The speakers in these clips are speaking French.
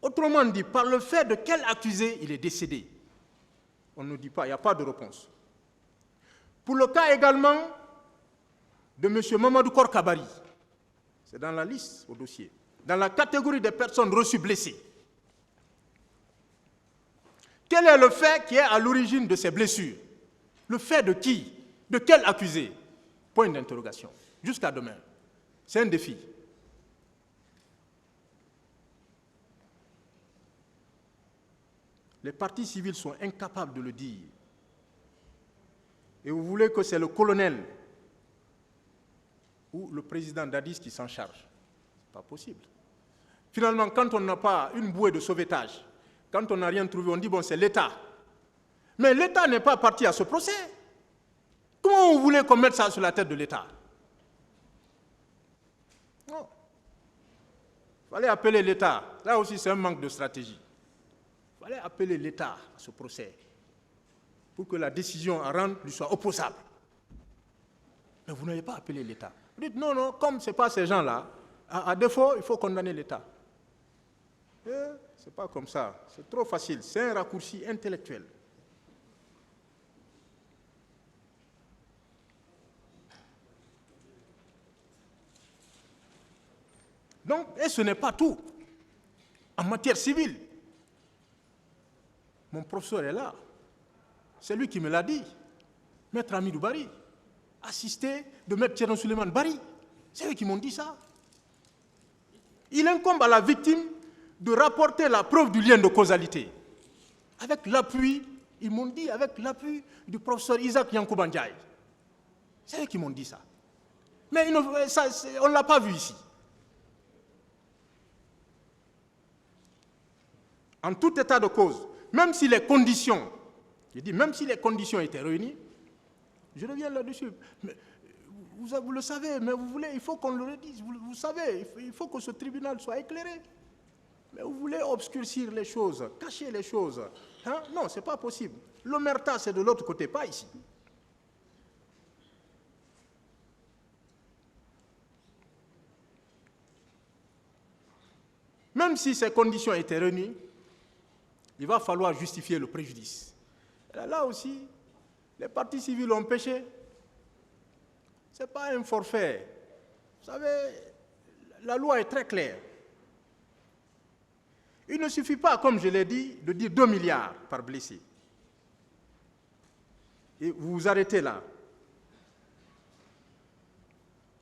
Autrement dit, par le fait de quel accusé il est décédé. On ne dit pas, il n'y a pas de réponse. Pour le cas également de M. Mamadou Korkabari, c'est dans la liste au dossier, dans la catégorie des personnes reçues blessées. Quel est le fait qui est à l'origine de ces blessures? Le fait de qui? De quel accusé? Point d'interrogation. Jusqu'à demain. C'est un défi. Les partis civils sont incapables de le dire. Et vous voulez que c'est le colonel ou le président Dadis qui s'en charge. Ce n'est pas possible. Finalement, quand on n'a pas une bouée de sauvetage, quand on n'a rien trouvé, on dit, bon, c'est l'État. Mais l'État n'est pas parti à ce procès. Comment vous voulez qu'on mette ça sur la tête de l'État? Non. Il fallait appeler l'État. Là aussi, c'est un manque de stratégie. Il fallait appeler l'État à ce procès pour que la décision à rendre lui soit opposable. Mais vous n'avez pas appelé l'État. Vous dites, non, non, comme ce n'est pas ces gens-là, à défaut, il faut condamner l'État. Ce n'est pas comme ça. C'est trop facile. C'est un raccourci intellectuel. Donc, et ce n'est pas tout. En matière civile, mon professeur est là. C'est lui qui me l'a dit. Maître Amidou Bari, assisté de Maître Thierno Suleiman Bari. C'est eux qui m'ont dit ça. Il incombe à la victime de rapporter la preuve du lien de causalité. Avec l'appui, ils m'ont dit, avec l'appui du professeur Isaac Yankouba Ndiaye. C'est eux qui m'ont dit ça. Mais ça, on ne l'a pas vu ici. En tout état de cause, même si les conditions, je dis même si les conditions étaient réunies, je reviens là-dessus, vous le savez, mais vous voulez, il faut qu'on le redise, vous savez, il faut que ce tribunal soit éclairé. Mais vous voulez obscurcir les choses, cacher les choses. Hein? Non, ce n'est pas possible. L'omerta, c'est de l'autre côté, pas ici. Même si ces conditions étaient réunies, il va falloir justifier le préjudice. Là aussi, les partis civils ont péché. Ce n'est pas un forfait. Vous savez, la loi est très claire. Il ne suffit pas, comme je l'ai dit, de dire 2 milliards par blessé. Et vous vous arrêtez là.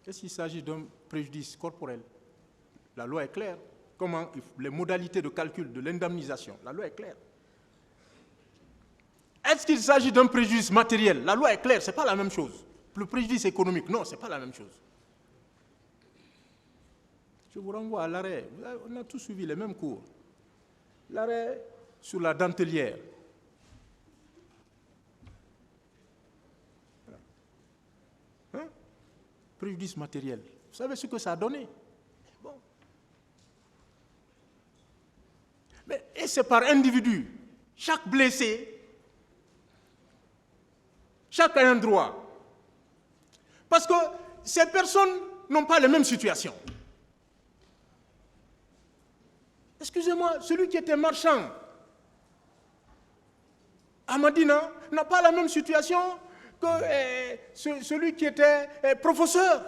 Qu'est-ce qu'il s'agit d'un préjudice corporel? La loi est claire. Comment les modalités de calcul de l'indemnisation, la loi est claire. Est-ce qu'il s'agit d'un préjudice matériel? La loi est claire, ce n'est pas la même chose. Le préjudice économique, non, ce n'est pas la même chose. Je vous renvoie à l'arrêt. On a tous suivi les mêmes cours. L'arrêt sur la dentelière. Hein? Préjudice matériel. Vous savez ce que ça a donné? Bon. Et c'est par individu. Chaque blessé, chaque ayant droit. Parce que ces personnes n'ont pas les mêmes situations. Excusez-moi, celui qui était marchand à Madina n'a pas la même situation que celui qui était professeur.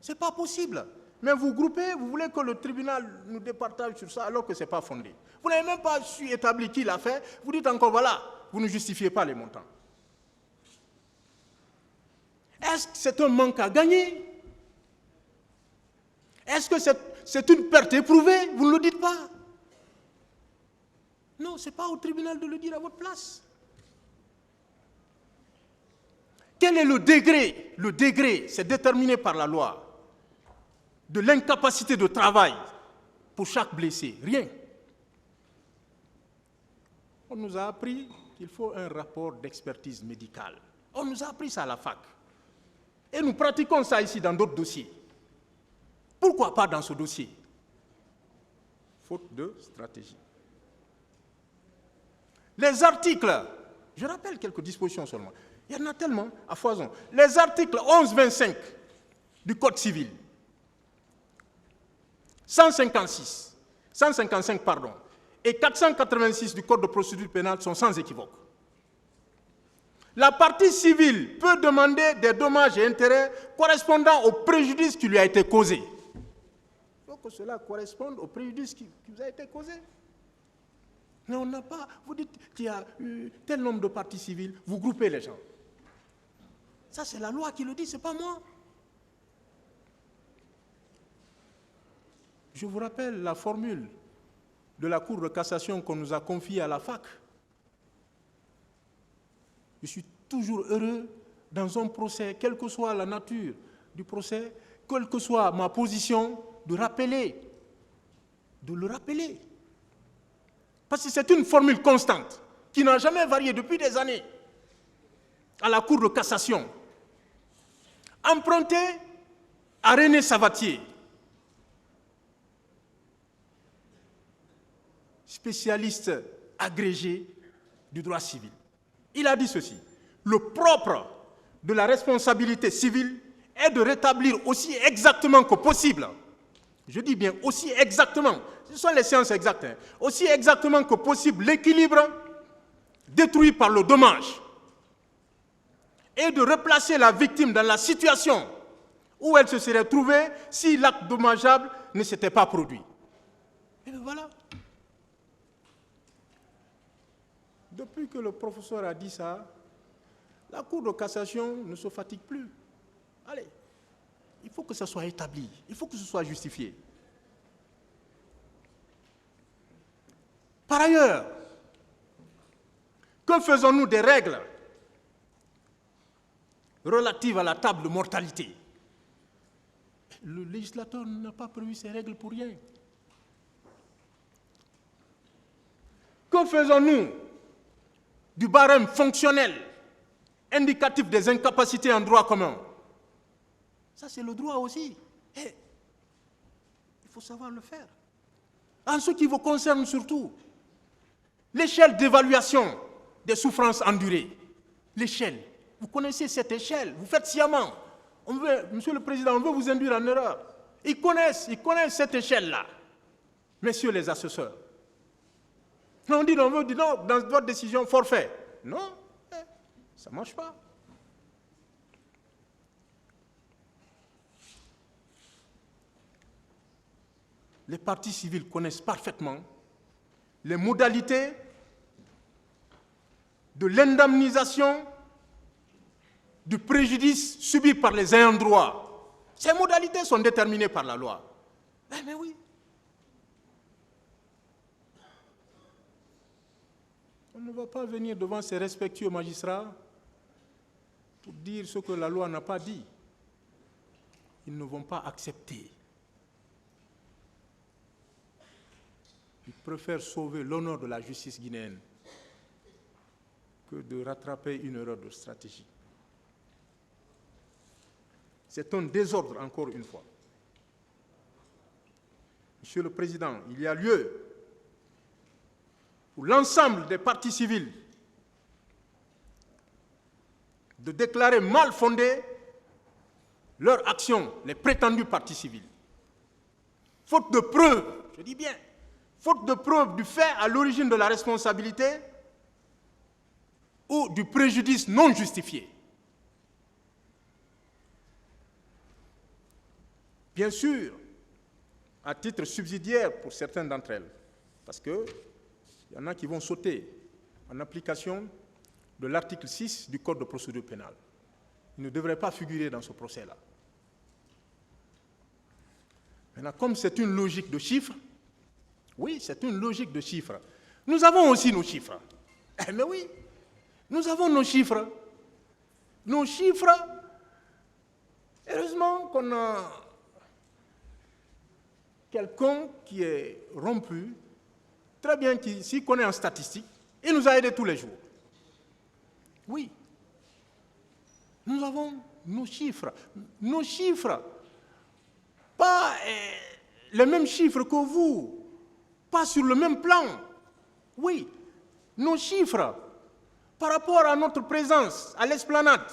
Ce n'est pas possible. Mais vous groupez, vous voulez que le tribunal nous départage sur ça alors que ce n'est pas fondé. Vous n'avez même pas su établir qui l'a fait. Vous dites encore, voilà, vous ne justifiez pas les montants. Est-ce que c'est un manque à gagner? Est-ce que c'est une perte éprouvée? Vous ne le dites pas. Non, ce n'est pas au tribunal de le dire à votre place. Quel est le degré? Le degré, c'est déterminé par la loi. De l'incapacité de travail pour chaque blessé. Rien. On nous a appris qu'il faut un rapport d'expertise médicale. On nous a appris ça à la fac. Et nous pratiquons ça ici dans d'autres dossiers. Pourquoi pas dans ce dossier? Faute de stratégie. Les articles, je rappelle quelques dispositions seulement. Il y en a tellement à foison. Les articles 11-25 du Code civil, 155 pardon, et 486 du Code de procédure pénale sont sans équivoque. La partie civile peut demander des dommages et intérêts correspondant au préjudice qui lui a été causé. Il faut que cela corresponde au préjudice qui vous a été causé. Mais on n'a pas... Vous dites qu'il y a tel nombre de parties civiles, vous groupez les gens. Ça, c'est la loi qui le dit, ce n'est pas moi. Je vous rappelle la formule de la Cour de cassation qu'on nous a confiée à la fac. Je suis toujours heureux dans un procès, quelle que soit la nature du procès, quelle que soit ma position, de le rappeler. Parce que c'est une formule constante qui n'a jamais varié depuis des années à la Cour de cassation, empruntée à René Savatier, spécialiste agrégé du droit civil. Il a dit ceci: le propre de la responsabilité civile est de rétablir aussi exactement que possible, je dis bien aussi exactement, ce sont les sciences exactes, hein, aussi exactement que possible l'équilibre détruit par le dommage et de replacer la victime dans la situation où elle se serait trouvée si l'acte dommageable ne s'était pas produit. Et bien voilà. Depuis que le professeur a dit ça, la Cour de cassation ne se fatigue plus. Allez, il faut que ça soit établi, il faut que ce soit justifié. Par ailleurs, que faisons-nous des règles relatives à la table de mortalité? Le législateur n'a pas prévu ces règles pour rien. Que faisons-nous du barème fonctionnel indicatif des incapacités en droit commun? Ça, c'est le droit aussi. Et il faut savoir le faire. En ce qui vous concerne surtout, l'échelle d'évaluation des souffrances endurées. L'échelle. Vous connaissez cette échelle. Vous faites sciemment. Monsieur le Président, on veut vous induire en erreur. Ils connaissent cette échelle-là. Messieurs les assesseurs. On dit, on veut dire non, dans votre décision, forfait. Non, ça ne marche pas. Les parties civiles connaissent parfaitement les modalités de l'indemnisation du préjudice subi par les ayants droit. Ces modalités sont déterminées par la loi. Mais oui. On ne va pas venir devant ces respectueux magistrats pour dire ce que la loi n'a pas dit. Ils ne vont pas accepter. Ils préfèrent sauver l'honneur de la justice guinéenne que de rattraper une erreur de stratégie. C'est un désordre, encore une fois. Monsieur le Président, il y a lieu pour l'ensemble des parties civiles de déclarer mal fondées leur action, les prétendues parties civiles. Faute de preuves, je dis bien, faute de preuves du fait à l'origine de la responsabilité ou du préjudice non justifié. Bien sûr, à titre subsidiaire pour certaines d'entre elles, parce qu'il y en a qui vont sauter en application de l'article 6 du Code de procédure pénale. Ils ne devraient pas figurer dans ce procès-là. Maintenant, comme c'est une logique de chiffres, oui, c'est une logique de chiffres. Nous avons aussi nos chiffres. Mais oui, nous avons nos chiffres. Nos chiffres, heureusement qu'on a quelqu'un qui est rompu, très bien, qui s'y connaît en statistique, et nous a aidés tous les jours. Oui, nous avons nos chiffres. Nos chiffres, pas les mêmes chiffres que vous, pas sur le même plan. Oui, nos chiffres par rapport à notre présence à l'esplanade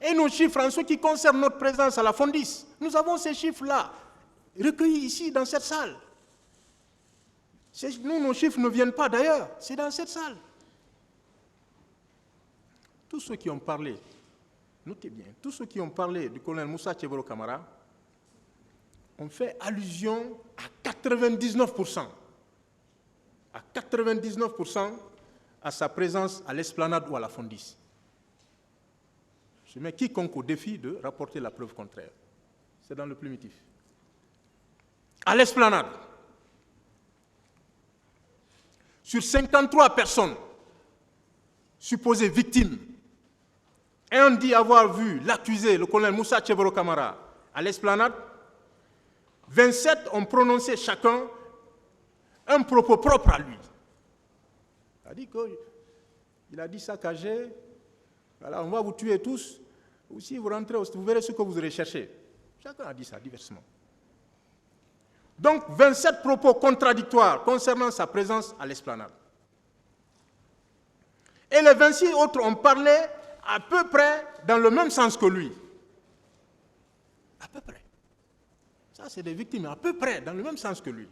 Et nos chiffres en ce qui concerne notre présence à la Fondis, nous avons ces chiffres-là, recueillis ici dans cette salle. Nous, nos chiffres ne viennent pas d'ailleurs, c'est dans cette salle. Tous ceux qui ont parlé, notez bien, tous ceux qui ont parlé du colonel Moussa Tcheboro Camara ont fait allusion à 99%, à 99% à sa présence à l'esplanade ou à la Fondis. Je mets quiconque au défi de rapporter la preuve contraire. C'est dans le primitif. À l'esplanade, sur 53 personnes supposées victimes, et on dit avoir vu l'accusé, le colonel Moussa Tcheboro Camara, à l'esplanade, 27 ont prononcé chacun un propos propre à lui. Il a dit saccagé, voilà, on va vous tuer tous, ou si vous rentrez, vous verrez ce que vous recherchez. Chacun a dit ça diversement. Donc, 27 propos contradictoires concernant sa présence à l'esplanade. Et les 26 autres ont parlé à peu près dans le même sens que lui. À peu près. Ça, c'est des victimes, à peu près dans le même sens que lui.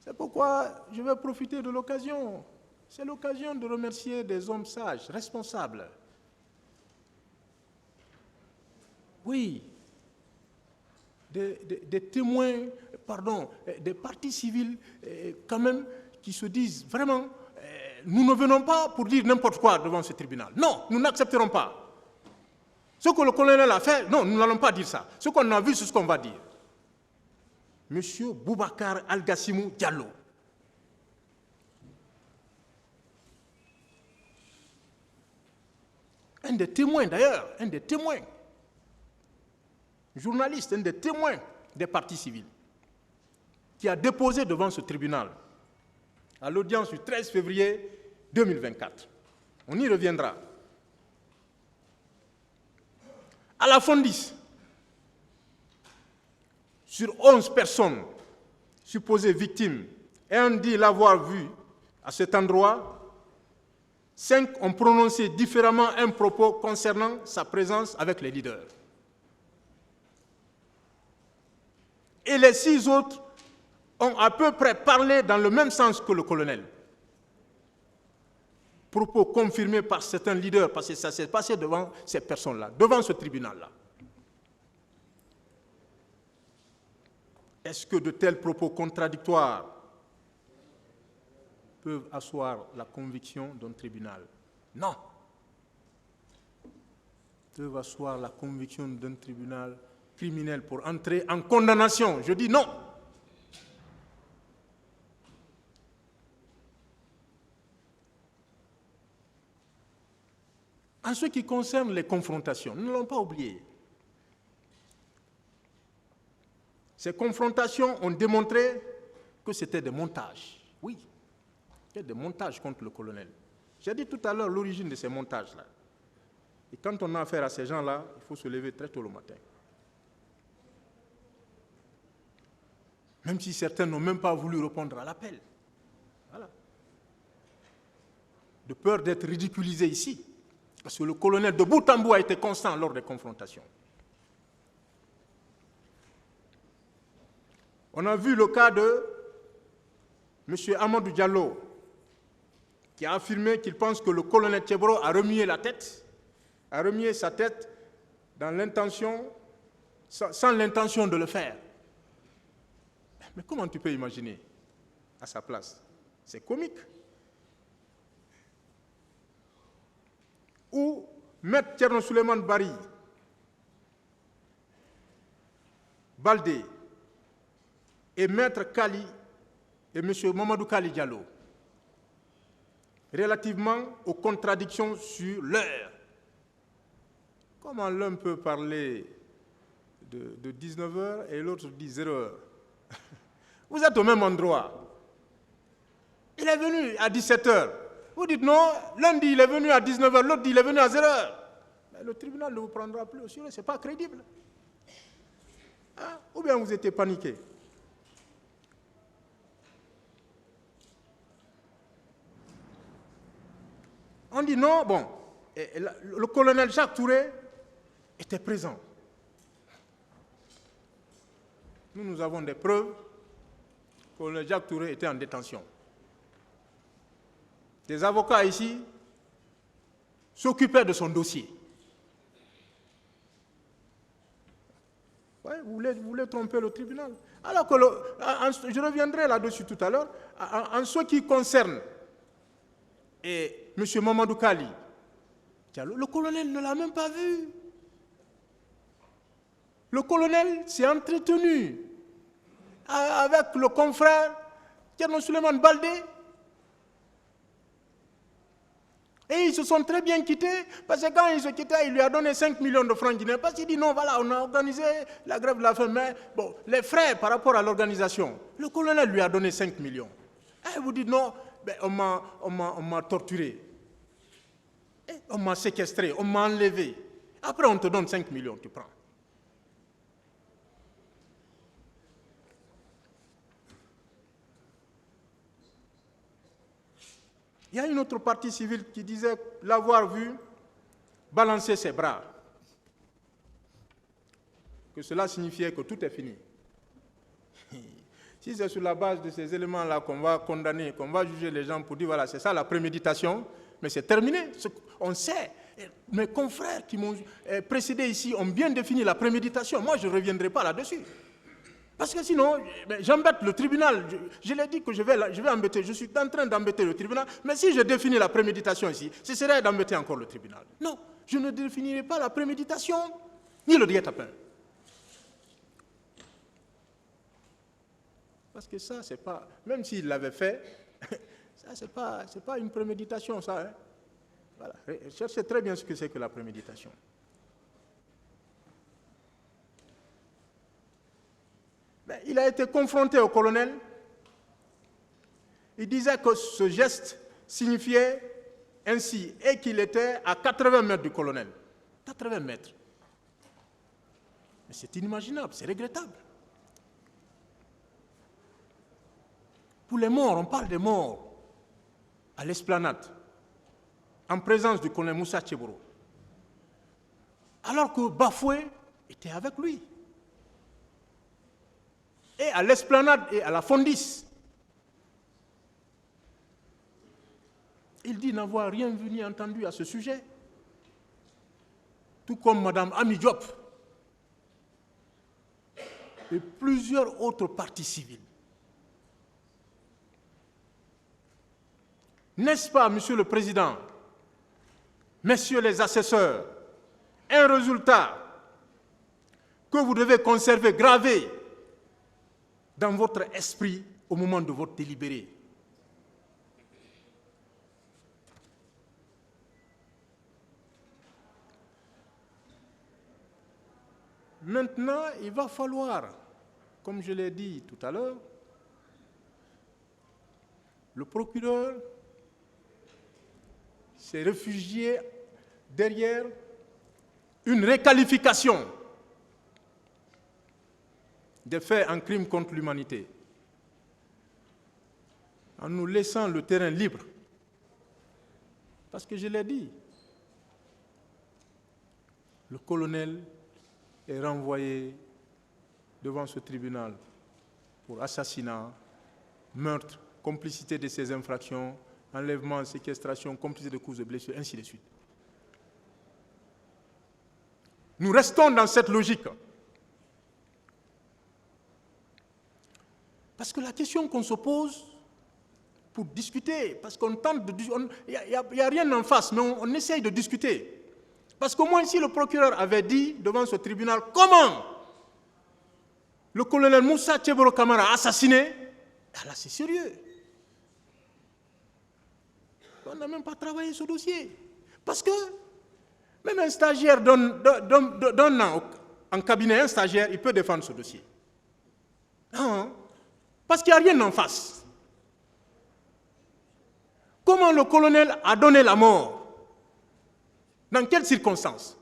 C'est pourquoi je vais profiter de l'occasion. C'est l'occasion de remercier des hommes sages, responsables. Oui, des témoins, pardon, des partis civils, quand même, qui se disent vraiment, nous ne venons pas pour dire n'importe quoi devant ce tribunal. Non, nous n'accepterons pas. Ce que le colonel a fait, non, nous n'allons pas dire ça. Ce qu'on a vu, c'est ce qu'on va dire. Monsieur Boubacar Al-Gassimou Diallo. Un des témoins d'ailleurs, un des témoins, journaliste, un des témoins des partis civils, qui a déposé devant ce tribunal à l'audience du 13 février 2024. On y reviendra. À la Fondis, sur 11 personnes supposées victimes, et on dit l'avoir vu à cet endroit, 5 ont prononcé différemment un propos concernant sa présence avec les leaders. Et les 6 autres ont à peu près parlé dans le même sens que le colonel. Propos confirmés par certains leaders, parce que ça s'est passé devant ces personnes-là, devant ce tribunal-là. Est-ce que de tels propos contradictoires peuvent asseoir la conviction d'un tribunal? Non. Peuvent asseoir la conviction d'un tribunal criminel pour entrer en condamnation? Je dis non. En ce qui concerne les confrontations, nous ne l'avons pas oublié. Ces confrontations ont démontré que c'était des montages. Oui, c'était des montages contre le colonel. J'ai dit tout à l'heure l'origine de ces montages-là. Et quand on a affaire à ces gens-là, il faut se lever très tôt le matin. Même si certains n'ont même pas voulu répondre à l'appel. Voilà. De peur d'être ridiculisés ici. Parce que le colonel de bout en bout a été constant lors des confrontations. On a vu le cas de M. Amadou Diallo, qui a affirmé qu'il pense que le colonel Tcheboro a remué sa tête dans l'intention, sans l'intention de le faire. Mais comment tu peux imaginer à sa place? C'est comique. Ou Maître Thierno Souleymane Bari, Baldé, et Maître Kali et M. Mamadou Kali Diallo, relativement aux contradictions sur l'heure. Comment l'un peut parler de 19h et l'autre dit 0h? Vous êtes au même endroit. Il est venu à 17h. Vous dites non, l'un dit il est venu à 19h, l'autre dit il est venu à 0h. Mais le tribunal ne vous prendra plus au sérieux, ce n'est pas crédible. Hein? Ou bien vous étiez paniqué. On dit non, bon, le colonel Jacques Touré était présent. Nous avons des preuves que le colonel Jacques Touré était en détention. Des avocats ici s'occupaient de son dossier. Ouais, vous voulez tromper le tribunal. Alors que je reviendrai là-dessus tout à l'heure, en ce qui concerne M. Mamadou Kali, le colonel ne l'a même pas vu. Le colonel s'est entretenu avec le confrère Thierno Souleymane Baldé. Et ils se sont très bien quittés, parce que quand ils se quittaient, il lui a donné 5 millions de francs guinéens. Parce qu'il dit non, voilà, on a organisé la grève de la faim, mais bon, les frais par rapport à l'organisation, le colonel lui a donné 5 millions. Et vous dites non, ben, on m'a torturé, on m'a séquestré, on m'a enlevé. Après, on te donne 5 millions, tu prends. Il y a une autre partie civile qui disait l'avoir vu balancer ses bras. Que cela signifiait que tout est fini. Si c'est sur la base de ces éléments-là qu'on va condamner, qu'on va juger les gens pour dire voilà, c'est ça la préméditation, mais c'est terminé. On sait. Mes confrères qui m'ont précédé ici ont bien défini la préméditation. Moi, je ne reviendrai pas là-dessus. Parce que sinon, j'embête le tribunal. Je l'ai dit que je vais embêter. Je suis en train d'embêter le tribunal. Mais si je définis la préméditation ici, ce serait d'embêter encore le tribunal. Non, je ne définirai pas la préméditation, ni le guet-apens. Parce que ça, c'est pas... Même s'il l'avait fait, ça, c'est pas une préméditation, ça. Hein? Voilà. Cherchez très bien ce que c'est que la préméditation. Il a été confronté au colonel. Il disait que ce geste signifiait ainsi et qu'il était à 80 mètres du colonel. 80 mètres. Mais c'est inimaginable, c'est regrettable. Pour les morts, on parle des morts à l'esplanade, en présence du colonel Moussa Tcheboro. Alors que Bafoué était avec lui. Et à l'esplanade et à la Fondis. Il dit n'avoir rien vu ni entendu à ce sujet. Tout comme Mme Ami Diop et plusieurs autres parties civiles. N'est-ce pas, Monsieur le Président, Messieurs les assesseurs, un résultat que vous devez conserver gravé dans votre esprit au moment de votre délibéré. Maintenant, il va falloir, comme je l'ai dit tout à l'heure, le procureur s'est réfugié derrière une requalification des faits en crime contre l'humanité, en nous laissant le terrain libre. Parce que je l'ai dit, le colonel est renvoyé devant ce tribunal pour assassinat, meurtre, complicité de ces infractions, enlèvement, séquestration, complicité de causes de blessures, ainsi de suite. Nous restons dans cette logique. Parce que la question qu'on se pose pour discuter, parce qu'on tente de... Il n'y a rien en face, mais on essaye de discuter. Parce qu'au moins, si le procureur avait dit devant ce tribunal comment le colonel Moussa Tcheboro Kamara a assassiné, là c'est sérieux. On n'a même pas travaillé ce dossier. Parce que même un stagiaire d'un an en cabinet, un stagiaire, il peut défendre ce dossier. Non, parce qu'il n'y a rien en face. Comment le colonel a donné la mort? Dans quelles circonstances?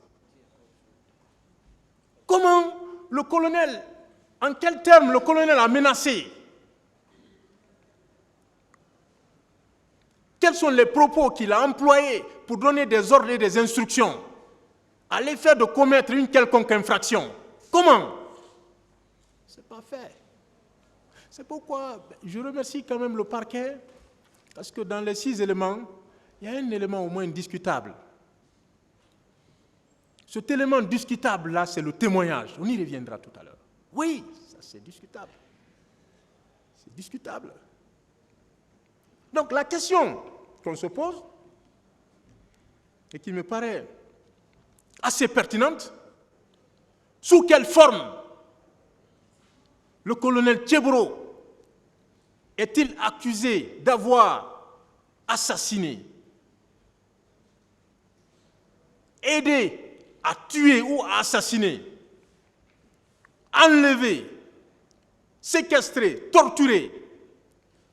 Comment le colonel, en quels termes le colonel a menacé? Quels sont les propos qu'il a employés pour donner des ordres et des instructions à l'effet de commettre une quelconque infraction. Comment? Ce n'est pas fait. C'est pourquoi je remercie quand même le parquet, parce que dans les 6 éléments, il y a un élément au moins discutable. Cet élément discutable-là, c'est le témoignage. On y reviendra tout à l'heure. Oui, ça c'est discutable. C'est discutable. Donc la question qu'on se pose, et qui me paraît assez pertinente, sous quelle forme le colonel Tchebro est-il accusé d'avoir assassiné, aidé à tuer ou à assassiner, enlevé, séquestré, torturé,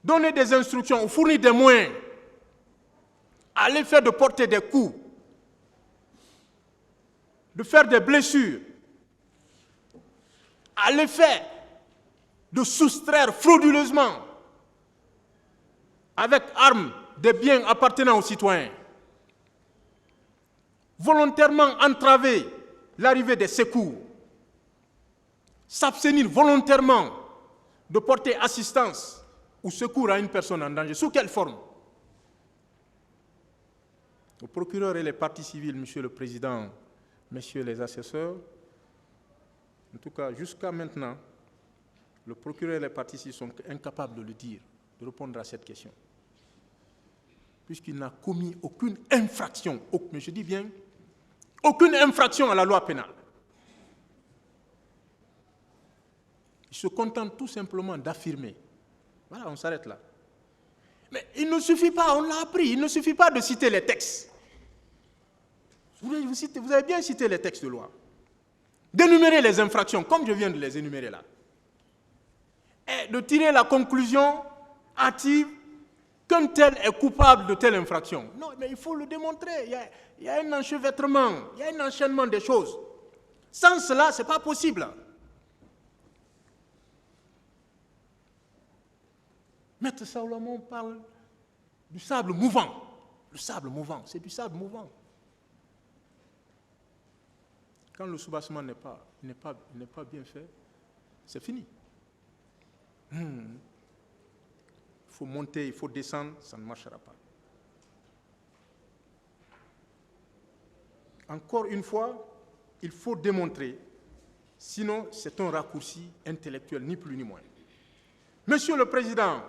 donné des instructions ou fourni des moyens à l'effet de porter des coups, de faire des blessures, à l'effet de soustraire frauduleusement avec armes des biens appartenant aux citoyens, volontairement entraver l'arrivée des secours, s'abstenir volontairement de porter assistance ou secours à une personne en danger. Sous quelle forme? Le procureur et les parties civiles, Monsieur le Président, Messieurs les assesseurs, en tout cas jusqu'à maintenant, le procureur et les parties civiles sont incapables de le dire, de répondre à cette question. Puisqu'il n'a commis aucune infraction, mais je dis bien, aucune infraction à la loi pénale. Il se contente tout simplement d'affirmer. Voilà, on s'arrête là. Mais il ne suffit pas, on l'a appris, il ne suffit pas de citer les textes. Vous avez bien cité les textes de loi. D'énumérer les infractions, comme je viens de les énumérer là. Et de tirer la conclusion hâtive qu'un tel est coupable de telle infraction. Non, mais il faut le démontrer. Il y a un enchevêtrement, il y a un enchaînement des choses. Sans cela, ce n'est pas possible. Maître Salomon parle du sable mouvant. Le sable mouvant, c'est du sable mouvant. Quand le soubassement n'est pas bien fait, c'est fini. Il faut monter, il faut descendre, ça ne marchera pas. Encore une fois, il faut démontrer, sinon c'est un raccourci intellectuel, ni plus ni moins. Monsieur le Président,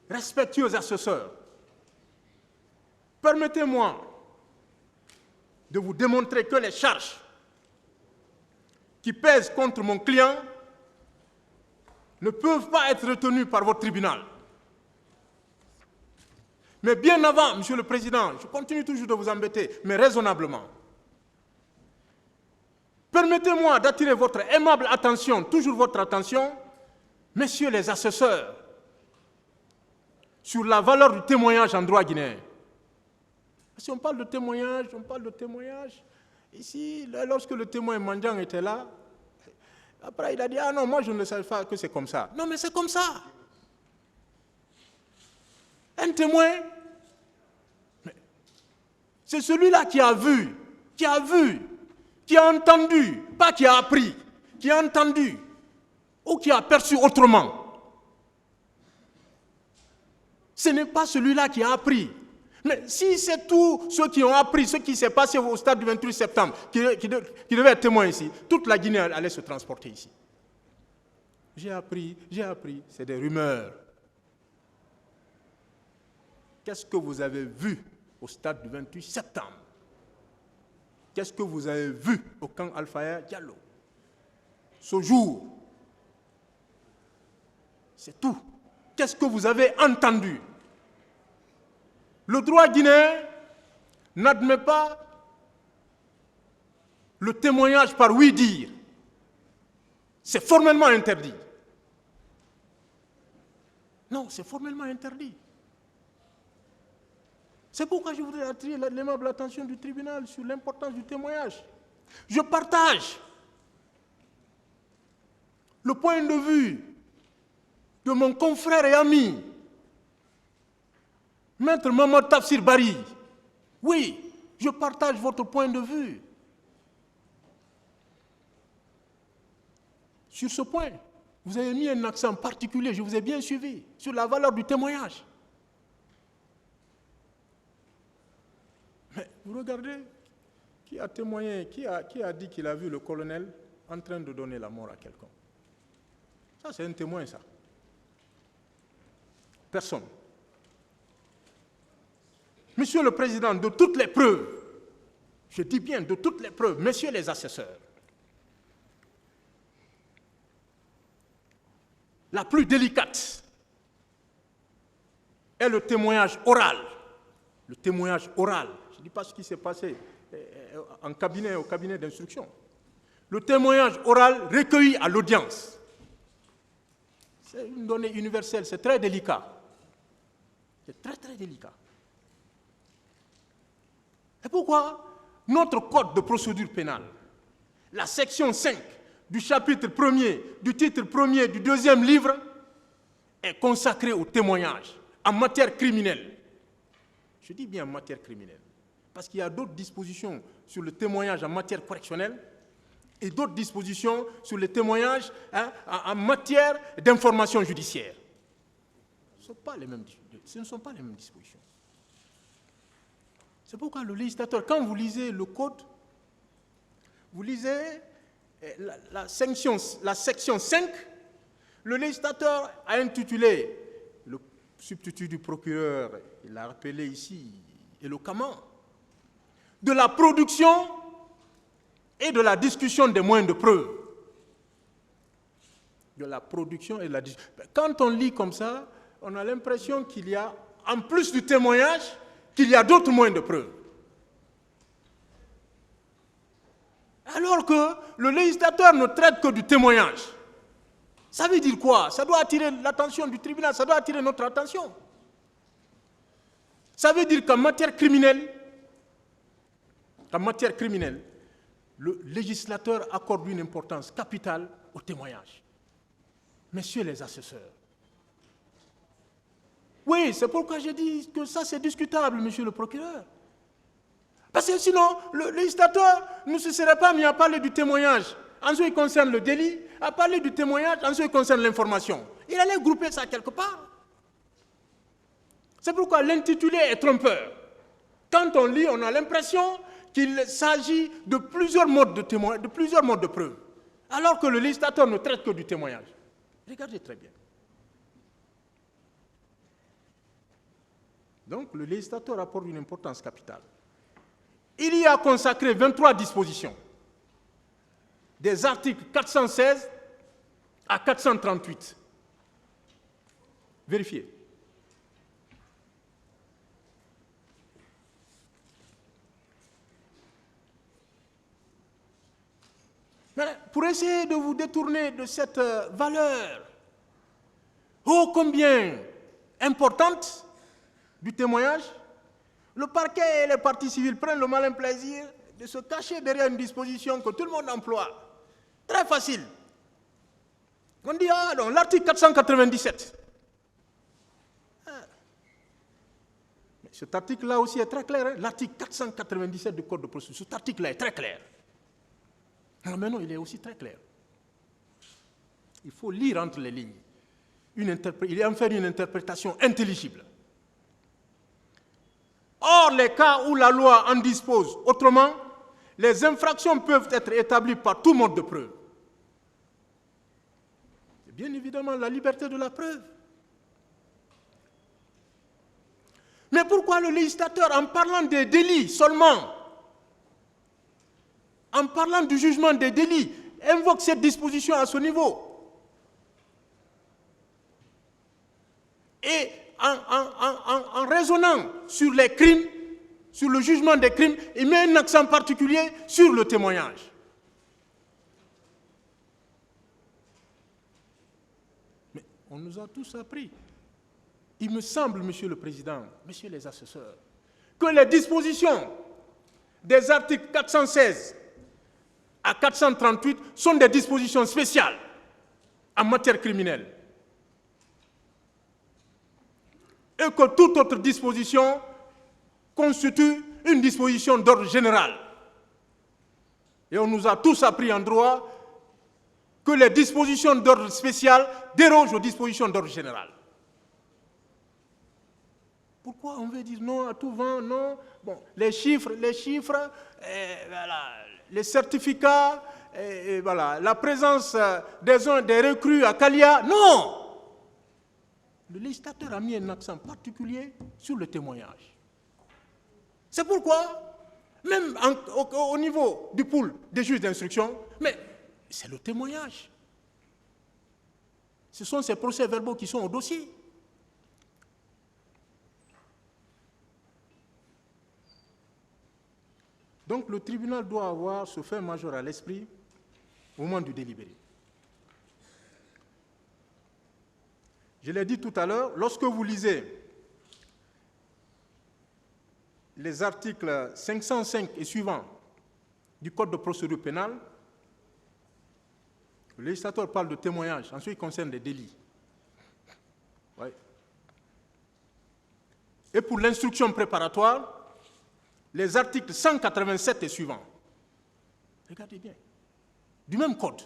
respectueux assesseurs, permettez-moi de vous démontrer que les charges qui pèsent contre mon client ne peuvent pas être retenues par votre tribunal. Mais bien avant, Monsieur le Président, je continue toujours de vous embêter, mais raisonnablement. Permettez-moi d'attirer votre aimable attention, toujours votre attention, messieurs les assesseurs, sur la valeur du témoignage en droit guinéen. Si on parle de témoignage, Ici, lorsque le témoin Mandiang était là, après il a dit « Ah non, moi je ne savais pas que c'est comme ça. » Non, mais c'est comme ça. Un témoin, c'est celui-là qui a vu, qui a entendu, pas qui a appris, qui a entendu ou qui a perçu autrement. Ce n'est pas celui-là qui a appris. Mais si c'est tous ceux qui ont appris ce qui s'est passé au stade du 28 septembre qui devaient être témoins ici, toute la Guinée allait se transporter ici. J'ai appris, c'est des rumeurs. Qu'est-ce que vous avez vu au stade du 28 septembre? Qu'est-ce que vous avez vu au camp Alpha Diallo? Ce jour, c'est tout. Qu'est-ce que vous avez entendu? Le droit guinéen n'admet pas le témoignage par oui-dire. C'est formellement interdit. Non, c'est formellement interdit. C'est pourquoi je voudrais attirer l'aimable attention du tribunal sur l'importance du témoignage. Je partage le point de vue de mon confrère et ami, Maître Mamadou Tafsir Bari. Oui, Je partage votre point de vue. Sur ce point, vous avez mis un accent particulier, je vous ai bien suivi, sur la valeur du témoignage. Mais vous regardez, qui a témoigné, qui a dit qu'il a vu le colonel en train de donner la mort à quelqu'un? Ça, c'est un témoin, ça. Personne. Monsieur le Président, de toutes les preuves, je dis bien de toutes les preuves, messieurs les assesseurs, la plus délicate est le témoignage oral. Le témoignage oral. Je ne dis pas ce qui s'est passé au cabinet d'instruction. Le témoignage oral recueilli à l'audience. C'est une donnée universelle, c'est très délicat. C'est très, très délicat. Et pourquoi notre code de procédure pénale, la section 5 du chapitre 1er, du titre 1er du 2e livre, est consacrée au témoignage en matière criminelle. Je dis bien en matière criminelle, parce qu'il y a d'autres dispositions sur le témoignage en matière correctionnelle et d'autres dispositions sur le témoignage en matière d'information judiciaire. Ce ne sont pas les mêmes dispositions. C'est pourquoi le législateur, quand vous lisez le code, vous lisez la section 5, le législateur a intitulé, le substitut du procureur, il l'a rappelé ici, éloquemment, de la production et de la discussion des moyens de preuve. De la production et de la discussion. Quand on lit comme ça, on a l'impression qu'il y a, en plus du témoignage, qu'il y a d'autres moyens de preuve. Alors que le législateur ne traite que du témoignage. Ça veut dire quoi? Ça doit attirer l'attention du tribunal, ça doit attirer notre attention. Ça veut dire qu'en matière criminelle, le législateur accorde une importance capitale au témoignage. Messieurs les assesseurs. Oui, c'est pourquoi j'ai dit que ça c'est discutable, monsieur le procureur. Parce que sinon, le législateur ne se serait pas mis à parler du témoignage en ce qui concerne le délit, à parler du témoignage en ce qui concerne l'information. Il allait grouper ça quelque part. C'est pourquoi l'intitulé est trompeur. Quand on lit, on a l'impression qu'il s'agit de plusieurs modes de témoignage, de plusieurs modes de preuve, alors que le législateur ne traite que du témoignage. Regardez très bien. Donc, le législateur apporte une importance capitale. Il y a consacré 23 dispositions, des articles 416 à 438. Vérifiez. Mais pour essayer de vous détourner de cette valeur, ô combien importante du témoignage, le parquet et les parties civiles prennent le malin plaisir de se cacher derrière une disposition que tout le monde emploie. Très facile. On dit, ah non, l'article 497. Mais cet article-là aussi est très clair. Hein? L'article 497 du Code de procédure, cet article-là est très clair. Mais non, il est aussi très clair. Il faut lire entre les lignes. Il en faire une interprétation intelligible. Or, les cas où la loi en dispose autrement, les infractions peuvent être établies par tout mode de preuve. C'est bien évidemment la liberté de la preuve. Mais pourquoi le législateur, en parlant des délits seulement, en parlant du jugement des délits, invoque cette disposition à ce niveau? Et en raisonnant sur les crimes, sur le jugement des crimes, il met un accent particulier sur le témoignage. Mais on nous a tous appris. Il me semble, Monsieur le Président, Messieurs les assesseurs, que les dispositions des articles 416 à 438 sont des dispositions spéciales en matière criminelle. Et que toute autre disposition constitue une disposition d'ordre général. Et on nous a tous appris en droit que les dispositions d'ordre spécial dérogent aux dispositions d'ordre général. Pourquoi on veut dire non à tout vent, non? Bon, les chiffres, voilà, les certificats, voilà, la présence des recrues à Kalia, non! Le législateur a mis un accent particulier sur le témoignage. C'est pourquoi, même au niveau du pool des juges d'instruction, mais c'est le témoignage. Ce sont ces procès-verbaux qui sont au dossier. Donc le tribunal doit avoir ce fait majeur à l'esprit au moment du délibéré. Je l'ai dit tout à l'heure, lorsque vous lisez les articles 505 et suivants du Code de procédure pénale, le législateur parle de témoignage en ce qui concerne les délits. Ouais. Et pour l'instruction préparatoire, les articles 187 et suivants. Regardez bien. Du même code.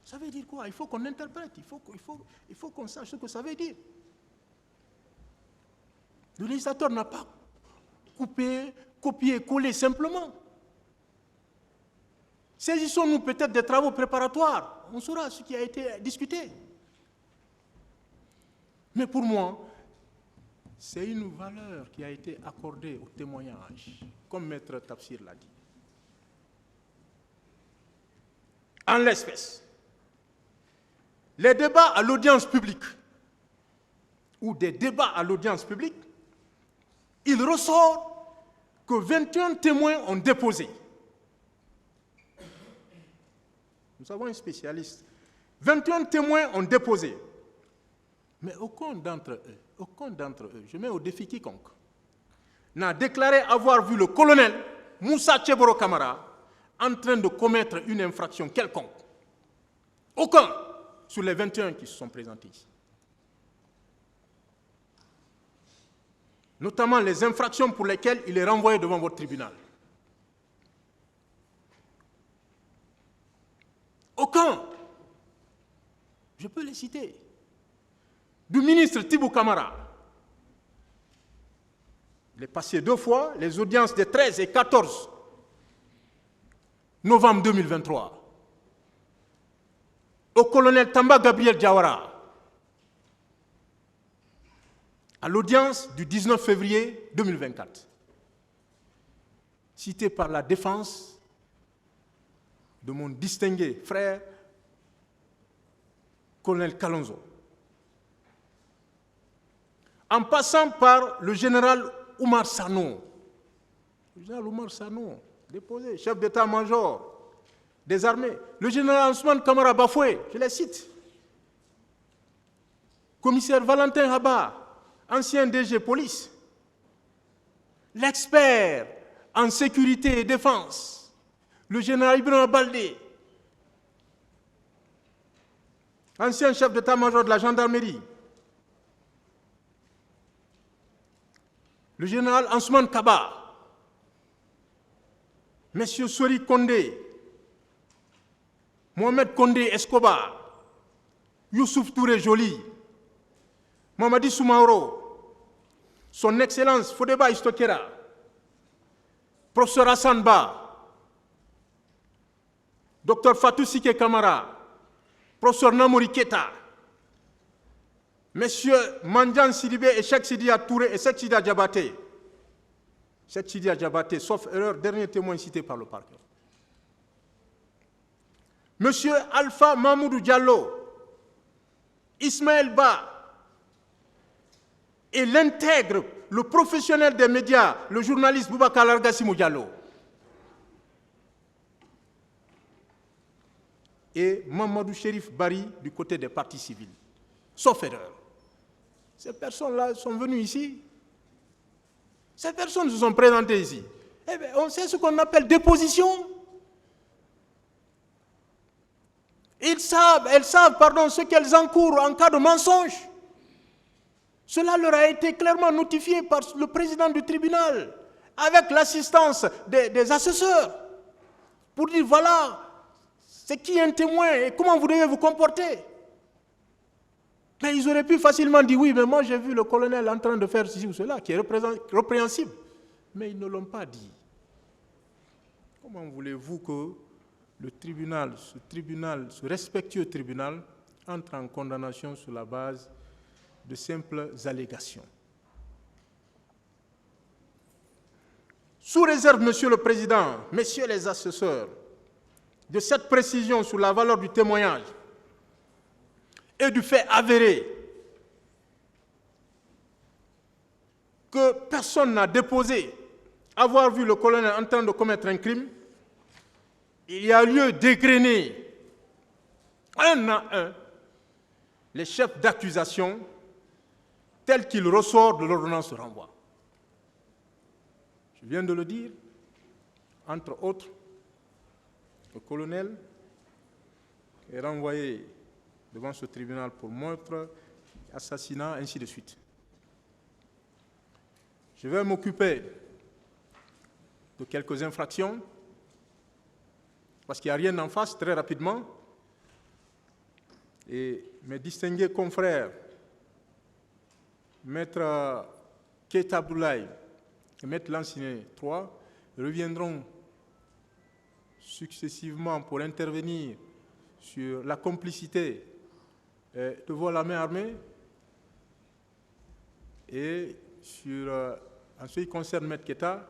Ça veut dire quoi? Il faut qu'on interprète, il faut qu'on sache ce que ça veut dire. Le législateur n'a pas coupé, copié, collé simplement. Saisissons-nous peut-être des travaux préparatoires, on saura ce qui a été discuté. Mais pour moi, c'est une valeur qui a été accordée au témoignage, comme Maître Tafsir l'a dit. En l'espèce, les débats à l'audience publique ou des débats à l'audience publique, il ressort que 21 témoins ont déposé. Nous avons un spécialiste. 21 témoins ont déposé. Mais aucun d'entre eux, je mets au défi quiconque, n'a déclaré avoir vu le colonel Moussa Tcheboro Camara en train de commettre une infraction quelconque. Aucun sur les 21 qui se sont présentés ici. Notamment les infractions pour lesquelles il est renvoyé devant votre tribunal. Aucun. Je peux les citer. Du ministre Thibou Camara. Il est passé 2 fois les audiences des 13 et 14 novembre 2023. Au colonel Tamba Gabriel Diawara, à l'audience du 19 février 2024, cité par la défense de mon distingué frère, colonel Kalonzo, en passant par le général Oumar Sano. Le général Oumar Sano, déposé, chef d'état-major des armées. Le général Ousmane Kamara Bafoué, je les cite. Commissaire Valentin Haba, ancien DG Police. L'expert en sécurité et défense, le général Ibrahima Baldé, ancien chef d'état-major de la gendarmerie. Le général Ansoumane Kaba, M. Sori Kondé, Mohamed Kondé Escobar, Youssouf Touré Joly, Mamadi Soumaoro, son Excellence Fodeba Istokera, Professeur Hassan Ba, Dr Fatou Sike Kamara, Professeur Namouri Keta, Messieurs Mandjan Sidibé et Cheikh Sidia Touré et Cheikh Sidia Diabaté. Cheikh Sidia Diabaté, sauf erreur, dernier témoin cité par le parquet. Monsieur Alpha Mahmoudou Diallo, Ismaël Ba, et l'intègre, le professionnel des médias, le journaliste Boubacar Largassimou Diallo. Et Mamadou Chérif Bari du côté des partis civils. Sauf erreur. Ces personnes-là sont venues ici. Ces personnes se sont présentées ici. Eh bien, on sait ce qu'on appelle déposition. Elles savent, ce qu'elles encourent en cas de mensonge. Cela leur a été clairement notifié par le président du tribunal. avec l'assistance des assesseurs, pour dire voilà, c'est qui un témoin et comment vous devez vous comporter. Mais ils auraient pu facilement dire oui, mais moi j'ai vu le colonel en train de faire ceci ou cela, qui est répréhensible. Mais ils ne l'ont pas dit. Comment voulez-vous que le tribunal, ce respectueux tribunal, entre en condamnation sur la base de simples allégations? Sous réserve, Monsieur le Président, Messieurs les assesseurs, de cette précision sur la valeur du témoignage et du fait avéré que personne n'a déposé avoir vu le colonel en train de commettre un crime, il y a lieu d'égrener un à un les chefs d'accusation tels qu'ils ressortent de l'ordonnance de renvoi. Je viens de le dire, entre autres, le colonel est renvoyé devant ce tribunal pour meurtre, assassinat, ainsi de suite. Je vais m'occuper de quelques infractions, parce qu'il n'y a rien en face, très rapidement. Et mes distingués confrères, Maître Keita Abdoulaye et Maître Lancinet 3, reviendront successivement pour intervenir sur la complicité de vol à main armée et sur, en ce qui concerne Maître Keita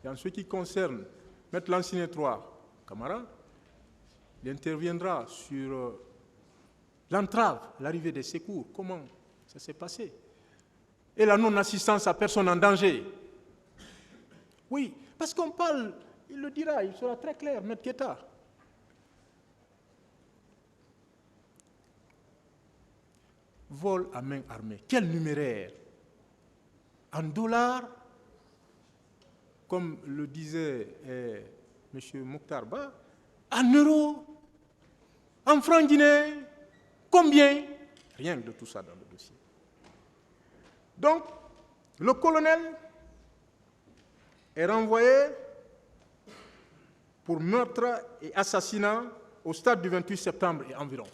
et en ce qui concerne Maître Lancinet 3, Camara, il interviendra sur l'entrave, l'arrivée des secours, comment ça s'est passé, et la non-assistance à personne en danger. Oui, parce qu'on parle, il le dira, il sera très clair, Maître Keita. Vol à main armée, quel numéraire? En dollars, comme le disait M. Mokhtar Ba, en euros, en francs guinéens, combien? Rien de tout ça dans le dossier. Donc, le colonel est renvoyé pour meurtre et assassinat au stade du 28 septembre et environ.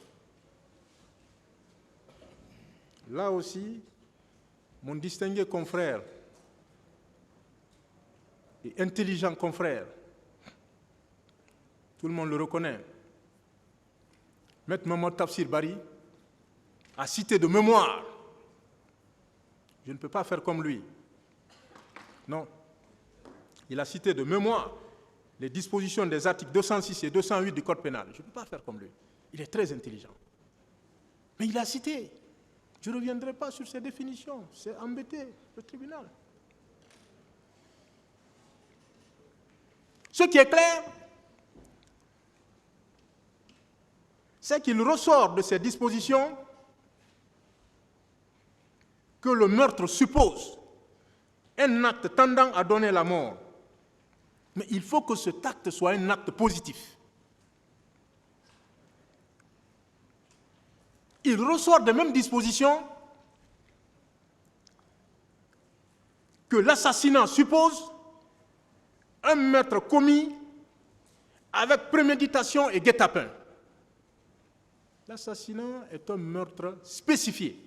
Là aussi, mon distingué confrère et intelligent confrère, tout le monde le reconnaît, Maître Mamadou Tafsir Bari, a cité de mémoire. Je ne peux pas faire comme lui. Non. Il a cité de mémoire les dispositions des articles 206 et 208 du Code pénal. Je ne peux pas faire comme lui. Il est très intelligent. Mais il a cité. Je ne reviendrai pas sur ces définitions. C'est embêter le tribunal. Ce qui est clair, c'est qu'il ressort de ces dispositions que le meurtre suppose un acte tendant à donner la mort. Mais il faut que cet acte soit un acte positif. Il ressort des mêmes dispositions que l'assassinat suppose un meurtre commis avec préméditation et guet-apens. L'assassinat est un meurtre spécifié.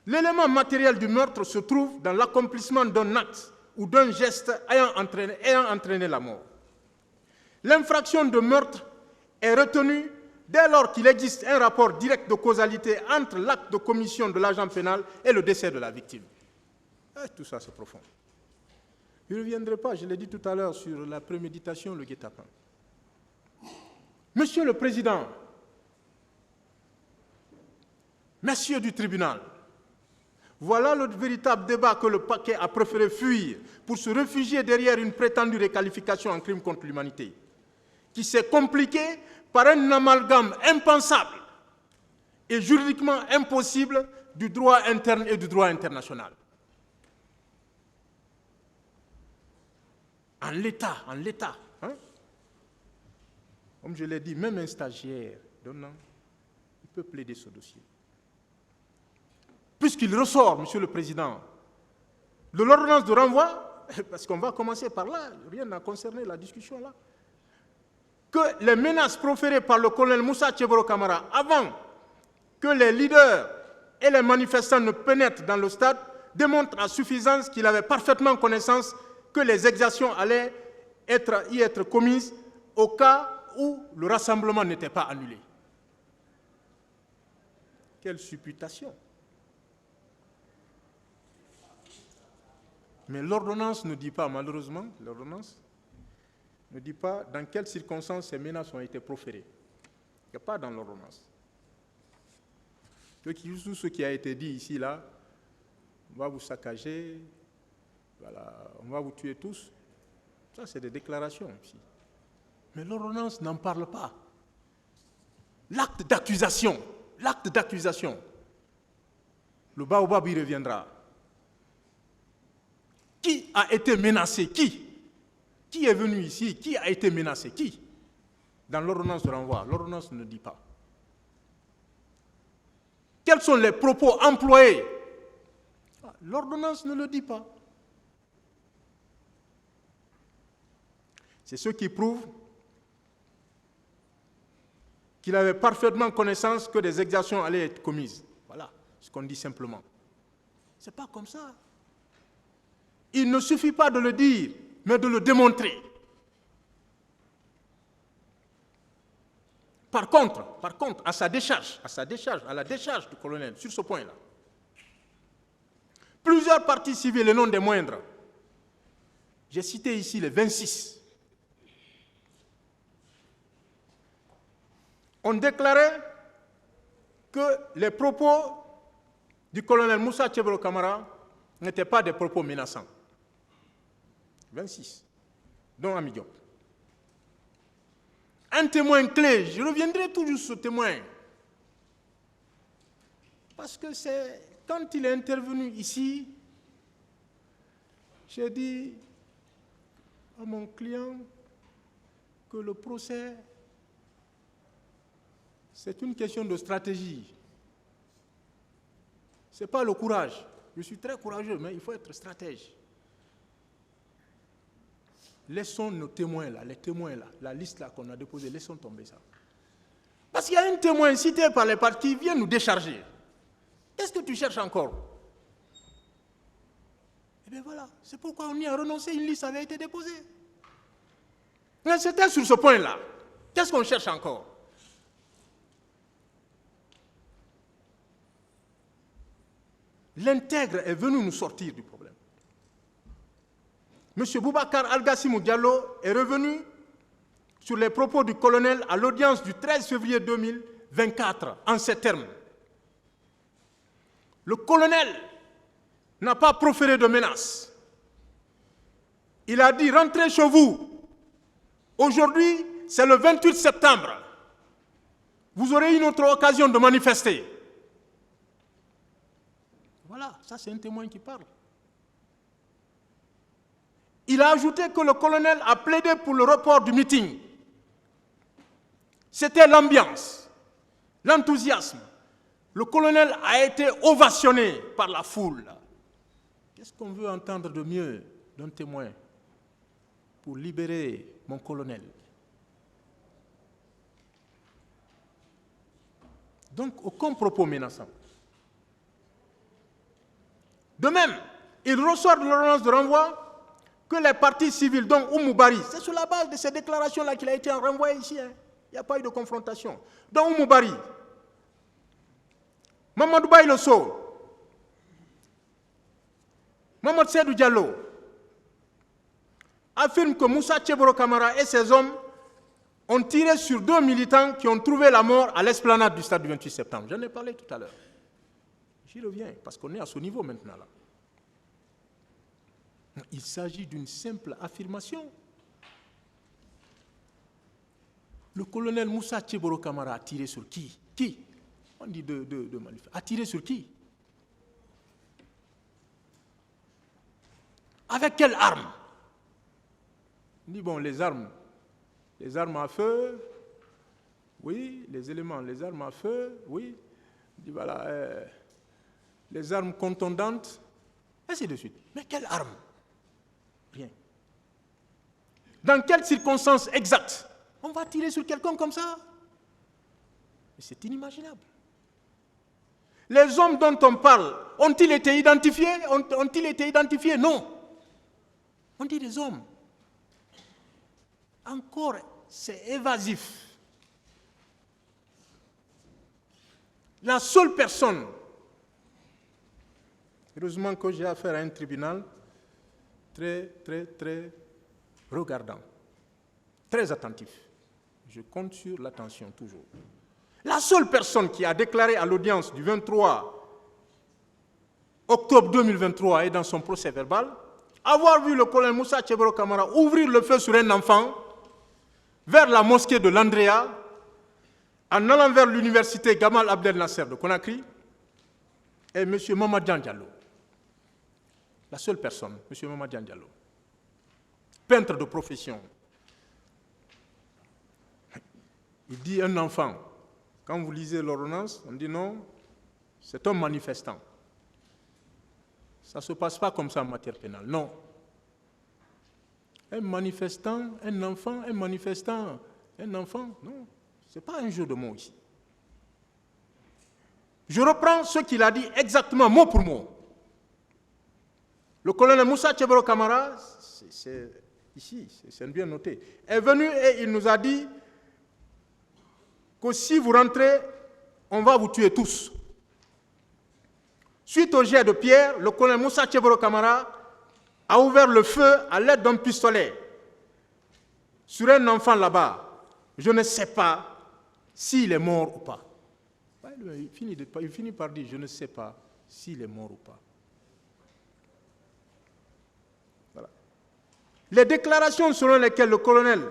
L'élément matériel du meurtre se trouve dans l'accomplissement d'un acte ou d'un geste ayant entraîné la mort. L'infraction de meurtre est retenue dès lors qu'il existe un rapport direct de causalité entre l'acte de commission de l'agent pénal et le décès de la victime. Et tout ça, c'est profond. Je ne reviendrai pas, je l'ai dit tout à l'heure, sur la préméditation, le guet-apens. Monsieur le Président, messieurs du tribunal, voilà le véritable débat que le paquet a préféré fuir pour se réfugier derrière une prétendue requalification en crime contre l'humanité, qui s'est compliquée par un amalgame impensable et juridiquement impossible du droit interne et du droit international. En l'état, hein? Comme je l'ai dit, même un stagiaire donnant, il peut plaider ce dossier. puisqu'il ressort, Monsieur le Président, de l'ordonnance de renvoi, parce qu'on va commencer par là, rien n'a concerné la discussion là, que les menaces proférées par le colonel Moussa Tcheboro Camara avant que les leaders et les manifestants ne pénètrent dans le stade démontrent à suffisance qu'il avait parfaitement connaissance que les exactions allaient y être commises au cas où le rassemblement n'était pas annulé. Quelle supputation! Mais l'ordonnance ne dit pas, malheureusement, l'ordonnance ne dit pas dans quelles circonstances ces menaces ont été proférées. Il n'y a pas dans l'ordonnance. Tout ce qui a été dit ici, là, on va vous saccager, voilà, on va vous tuer tous. Ça, c'est des déclarations ici. Mais l'ordonnance n'en parle pas. L'acte d'accusation, le baobab y reviendra. Qui a été menacé? Qui est venu ici? Qui a été menacé? Qui? Dans l'ordonnance de renvoi, l'ordonnance ne dit pas. Quels sont les propos employés? L'ordonnance ne le dit pas. C'est ce qui prouve qu'il avait parfaitement connaissance que des exactions allaient être commises. Voilà ce qu'on dit simplement. Ce n'est pas comme ça. Il ne suffit pas de le dire, mais de le démontrer. Par contre, à la décharge du colonel, sur ce point-là, plusieurs partis civils, et non des moindres, j'ai cité ici les 26, ont déclaré que les propos du colonel Moussa Tcheboro Camara n'étaient pas des propos menaçants. 26, dont Ami Diop. Un témoin clé, je reviendrai toujours sur ce témoin, parce que c'est quand il est intervenu ici, j'ai dit à mon client que le procès, c'est une question de stratégie. Ce n'est pas le courage. Je suis très courageux, mais il faut être stratège. Laissons nos témoins là, les témoins là, la liste là qu'on a déposée, laissons tomber ça. Parce qu'il y a un témoin cité par les partis qui vient nous décharger. Qu'est-ce que tu cherches encore? Eh bien voilà, c'est pourquoi on y a renoncé, une liste avait été déposée. Mais c'était sur ce point-là. Qu'est-ce qu'on cherche encore? L'intègre est venu nous sortir du problème. M. Boubacar Algassimou Diallo est revenu sur les propos du colonel à l'audience du 13 février 2024 en ces termes. Le colonel n'a pas proféré de menaces. Il a dit « rentrez chez vous. Aujourd'hui, c'est le 28 septembre. Vous aurez une autre occasion de manifester. » Voilà, ça c'est un témoin qui parle. Il a ajouté que le colonel a plaidé pour le report du meeting. C'était l'ambiance, l'enthousiasme. Le colonel a été ovationné par la foule. Qu'est-ce qu'on veut entendre de mieux d'un témoin pour libérer mon colonel? Donc, aucun propos menaçant. De même, il ressort de l'ordonnance de renvoi que les partis civils, dont Oumou Bari, c'est sur la base de ces déclarations-là qu'il a été renvoyé ici, hein. Il n'y a pas eu de confrontation. Dont Oumou Bari, Mamadou Baye Losso, Mamadou Seydou Diallo, affirment que Moussa Tcheboro Camara et ses hommes ont tiré sur 2 militants qui ont trouvé la mort à l'esplanade du stade du 28 septembre. J'en ai parlé tout à l'heure. J'y reviens, parce qu'on est à ce niveau maintenant là. Il s'agit d'une simple affirmation. Le colonel Moussa Tcheboro Camara a tiré sur qui? Qui? On dit de manifester. A tiré sur qui? Avec quelle arme? On dit bon, les armes à feu, oui, les éléments, les armes à feu, oui. On dit voilà, les armes contondantes, ainsi de suite. Mais quelle arme? Rien. Dans quelles circonstances exactes on va tirer sur quelqu'un comme ça? C'est inimaginable. Les hommes dont on parle, ont-ils été identifiés? Ont-ils été identifiés? Non. On dit des hommes. Encore, c'est évasif. La seule personne, heureusement que j'ai affaire à un tribunal très regardant, très attentif. Je compte sur l'attention toujours. La seule personne qui a déclaré à l'audience du 23 octobre 2023 et dans son procès verbal, avoir vu le colonel Moussa Tchebro Kamara ouvrir le feu sur un enfant vers la mosquée de l'Andrea, en allant vers l'université Gamal Abdel Nasser de Conakry, est M. Mamadjan Diallo. La seule personne, M. Mamadjan Diallo. Peintre de profession. Il dit un enfant. Quand vous lisez l'ordonnance, on dit non, c'est un manifestant. Ça ne se passe pas comme ça en matière pénale, non. Un manifestant, un enfant, un manifestant, un enfant, non. Ce n'est pas un jeu de mots ici. Je reprends ce qu'il a dit exactement, mot pour mot. Le colonel Moussa Tchebro Kamara, c'est ici, c'est bien noté, est venu et il nous a dit que si vous rentrez, on va vous tuer tous. Suite au jet de pierre, le colonel Moussa Tchebro Kamara a ouvert le feu à l'aide d'un pistolet sur un enfant là-bas. Je ne sais pas s'il est mort ou pas. Il finit par dire, je ne sais pas s'il est mort ou pas. Voilà. Les déclarations selon lesquelles le colonel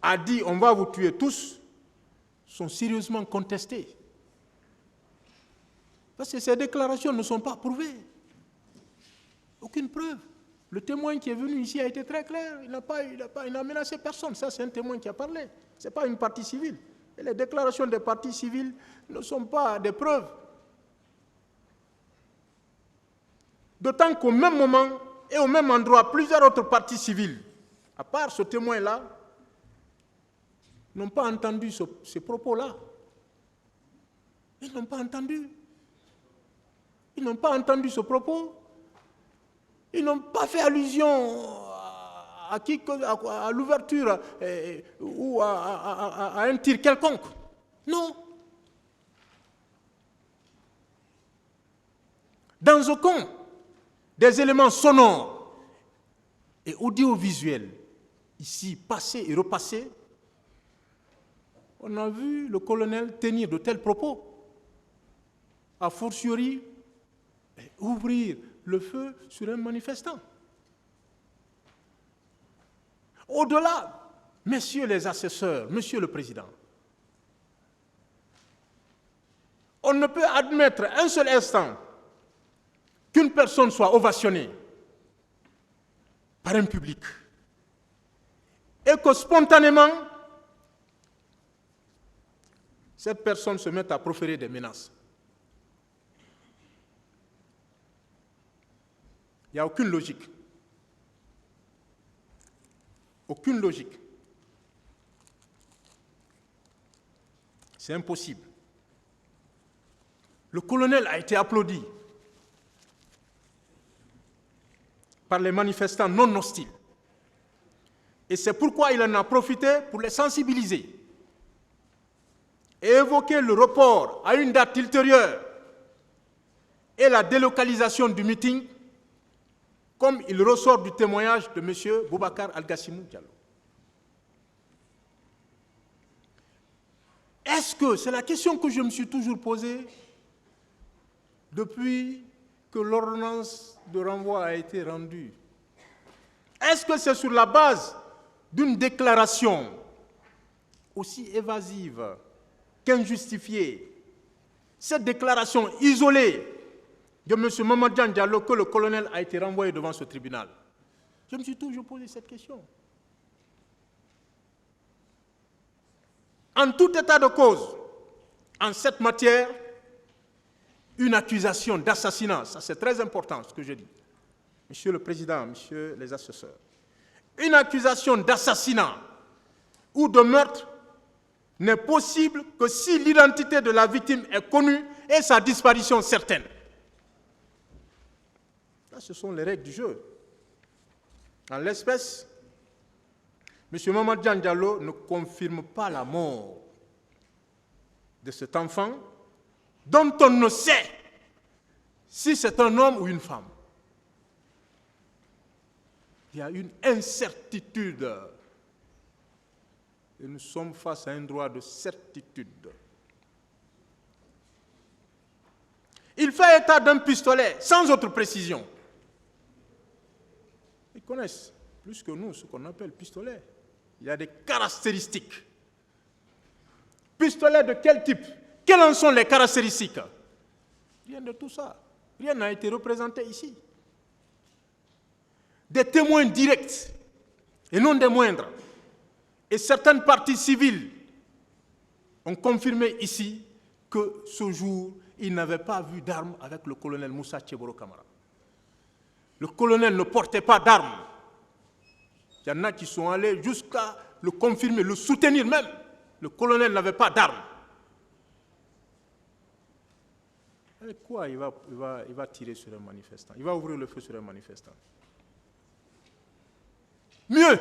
a dit on va vous tuer tous sont sérieusement contestées. Parce que ces déclarations ne sont pas prouvées. Aucune preuve. Le témoin qui est venu ici a été très clair. Il n'a menacé personne. Ça, c'est un témoin qui a parlé. Ce n'est pas une partie civile. Et les déclarations des parties civiles ne sont pas des preuves. D'autant qu'au même moment et au même endroit, plusieurs autres parties civiles, à part ce témoin-là, n'ont pas entendu ces propos-là. Ils n'ont pas entendu. Ils n'ont pas entendu ce propos. Ils n'ont pas fait allusion à l'ouverture ou à un tir quelconque. Non. Dans aucun des éléments sonores et audiovisuels, ici passés et repassés, on a vu le colonel tenir de tels propos. A fortiori, ouvrir le feu sur un manifestant. Au-delà, messieurs les assesseurs, monsieur le Président, on ne peut admettre un seul instant qu'une personne soit ovationnée par un public et que spontanément, cette personne se mette à proférer des menaces. Il n'y a aucune logique. Aucune logique. C'est impossible. Le colonel a été applaudi par les manifestants non hostiles. Et c'est pourquoi il en a profité pour les sensibiliser et évoquer le report à une date ultérieure et la délocalisation du meeting, comme il ressort du témoignage de M. Boubacar Al-Gassimou Diallo. Est-ce que, c'est la question que je me suis toujours posée depuis que l'ordonnance de renvoi a été rendue, est-ce que c'est sur la base d'une déclaration aussi évasive qu'injustifiée, cette déclaration isolée de M. Mamadjan Diallo, que le colonel a été renvoyé devant ce tribunal? Je me suis toujours posé cette question. En tout état de cause, en cette matière, une accusation d'assassinat, ça c'est très important ce que je dis, Monsieur le Président, Messieurs les assesseurs, une accusation d'assassinat ou de meurtre n'est possible que si l'identité de la victime est connue et sa disparition certaine. Là, ce sont les règles du jeu. En l'espèce, M. Mamadou Diallo ne confirme pas la mort de cet enfant dont on ne sait si c'est un homme ou une femme. Il y a une incertitude. Et nous sommes face à un droit de certitude. Il fait état d'un pistolet, sans autre précision. Ils connaissent plus que nous ce qu'on appelle pistolet. Il y a des caractéristiques. Pistolet de quel type? Quelles en sont les caractéristiques? Rien de tout ça. Rien n'a été représenté ici. Des témoins directs, et non des moindres, et certaines parties civiles ont confirmé ici que ce jour, ils n'avaient pas vu d'armes avec le colonel Moussa Tcheboro Kamara. Le colonel ne portait pas d'armes. Il y en a qui sont allés jusqu'à le confirmer, le soutenir même. Le colonel n'avait pas d'armes. Avec quoi il va tirer sur un manifestant? Il va ouvrir le feu sur un manifestant. Mieux,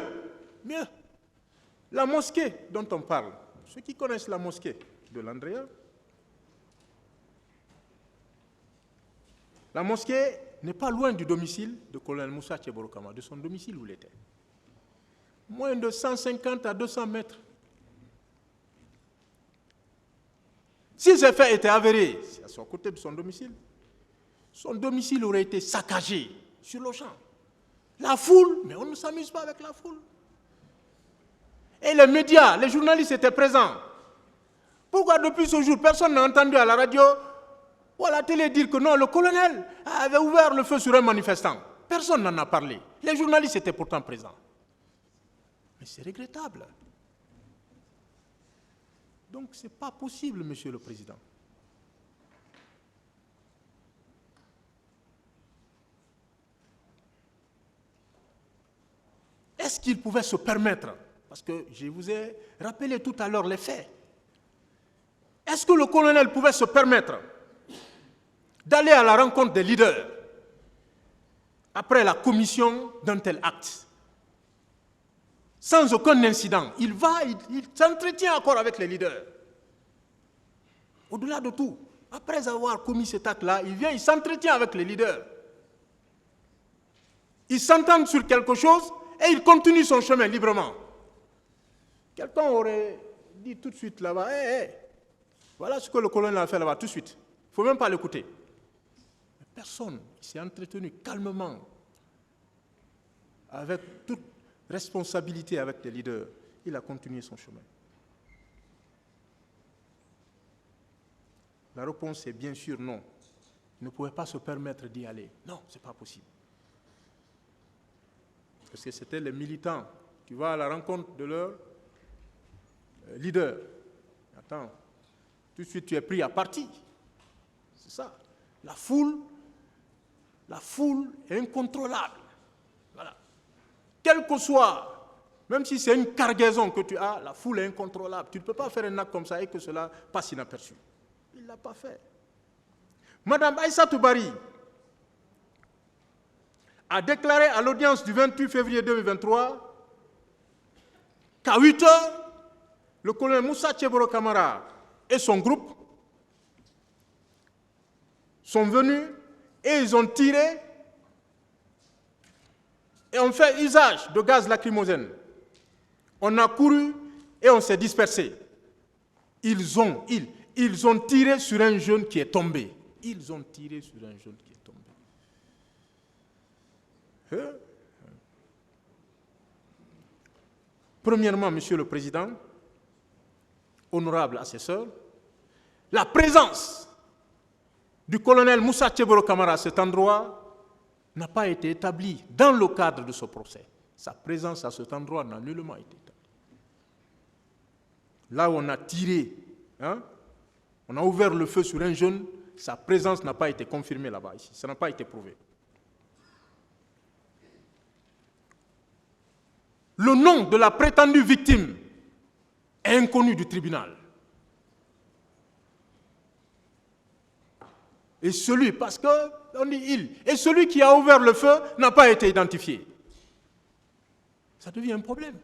la mosquée dont on parle, ceux qui connaissent la mosquée de l'Andrea, la mosquée n'est pas loin du domicile de colonel Moussa Tcheboro Kamara, de son domicile où il était. Moins de 150 à 200 mètres. Si ces faits étaient avérés, c'est à son côté de son domicile aurait été saccagé sur le champ. La foule, mais on ne s'amuse pas avec la foule. Et les médias, les journalistes étaient présents. Pourquoi depuis ce jour, personne n'a entendu à la radio ou à la télé dire que non, le colonel avait ouvert le feu sur un manifestant? Personne n'en a parlé. Les journalistes étaient pourtant présents. Mais c'est regrettable. Donc ce n'est pas possible, Monsieur le Président. Est-ce qu'il pouvait se permettre, parce que je vous ai rappelé tout à l'heure les faits, est-ce que le colonel pouvait se permettre d'aller à la rencontre des leaders après la commission d'un tel acte? Sans aucun incident, il s'entretient encore avec les leaders. Au-delà de tout, après avoir commis cet acte-là, il s'entretient avec les leaders. Ils s'entendent sur quelque chose et il continue son chemin librement. Quelqu'un aurait dit tout de suite là-bas, voilà ce que le colonel a fait là-bas, tout de suite. Il ne faut même pas l'écouter. Personne ne s'est entretenu calmement, avec toute responsabilité avec les leaders. Il a continué son chemin. La réponse est bien sûr non. Il ne pouvait pas se permettre d'y aller. Non, ce n'est pas possible. Parce que c'était les militants qui vont à la rencontre de leur leader. Attends, tout de suite tu es pris à partie. C'est ça. La foule est incontrôlable. Voilà. Quel que soit, même si c'est une cargaison que tu as, la foule est incontrôlable. Tu ne peux pas faire un acte comme ça et que cela passe inaperçu. Il ne l'a pas fait. Madame Aïssatou Bari a déclaré à l'audience du 28 février 2023 qu'à 8 heures, le colonel Moussa Tcheboro Kamara et son groupe sont venus et ils ont tiré et ont fait usage de gaz lacrymogène. On a couru et on s'est dispersé. Ils ont tiré sur un jeune qui est tombé. Ils ont tiré sur un jeune qui est tombé. Premièrement, Monsieur le Président, honorable assesseur, la présence du colonel Moussa Tcheboro Kamara à cet endroit n'a pas été établie dans le cadre de ce procès. Sa présence à cet endroit n'a nullement été établie. Là où on a tiré, on a ouvert le feu sur un jeune, sa présence n'a pas été confirmée là-bas, ici. Ça n'a pas été prouvé. Le nom de la prétendue victime est inconnu du tribunal. Et celui, parce qu'on dit il, et celui qui a ouvert le feu n'a pas été identifié. Ça devient un problème.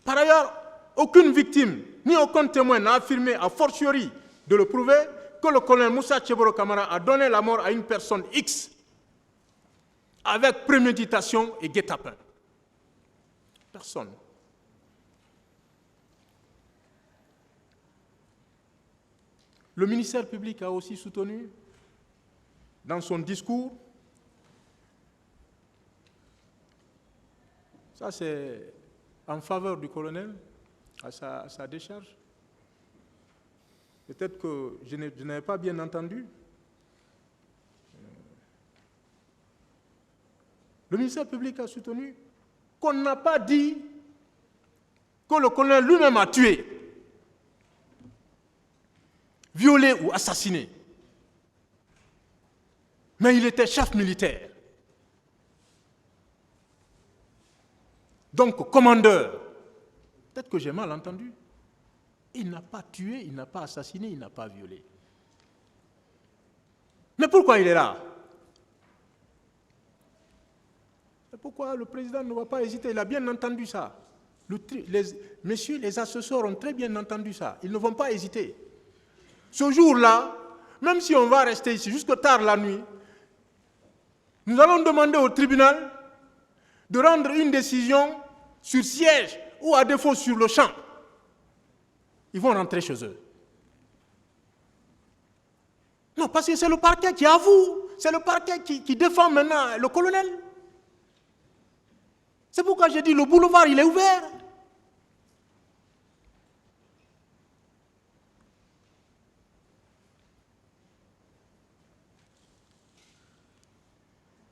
Par ailleurs, aucune victime, ni aucun témoin n'a affirmé, a fortiori de le prouver, que le colonel Moussa Tcheboro Camara a donné la mort à une personne X avec préméditation et guet-apens. Personne. Le ministère public a aussi soutenu, dans son discours, ça c'est en faveur du colonel, à sa décharge. Peut-être que je n'avais pas bien entendu. Le ministère public a soutenu qu'on n'a pas dit que le colonel lui-même a tué, violé ou assassiné. Mais il était chef militaire. Donc, commandeur. Peut-être que j'ai mal entendu. Il n'a pas tué, il n'a pas assassiné, il n'a pas violé. Mais pourquoi il est là? Et pourquoi le président ne va pas hésiter? Il a bien entendu ça. Messieurs les assesseurs ont très bien entendu ça. Ils ne vont pas hésiter. Ce jour-là, même si on va rester ici jusque tard la nuit, nous allons demander au tribunal de rendre une décision sur siège ou à défaut sur le champ. Ils vont rentrer chez eux. Non, parce que c'est le parquet qui avoue, c'est le parquet qui défend maintenant le colonel. C'est pourquoi j'ai dit le boulevard, il est ouvert.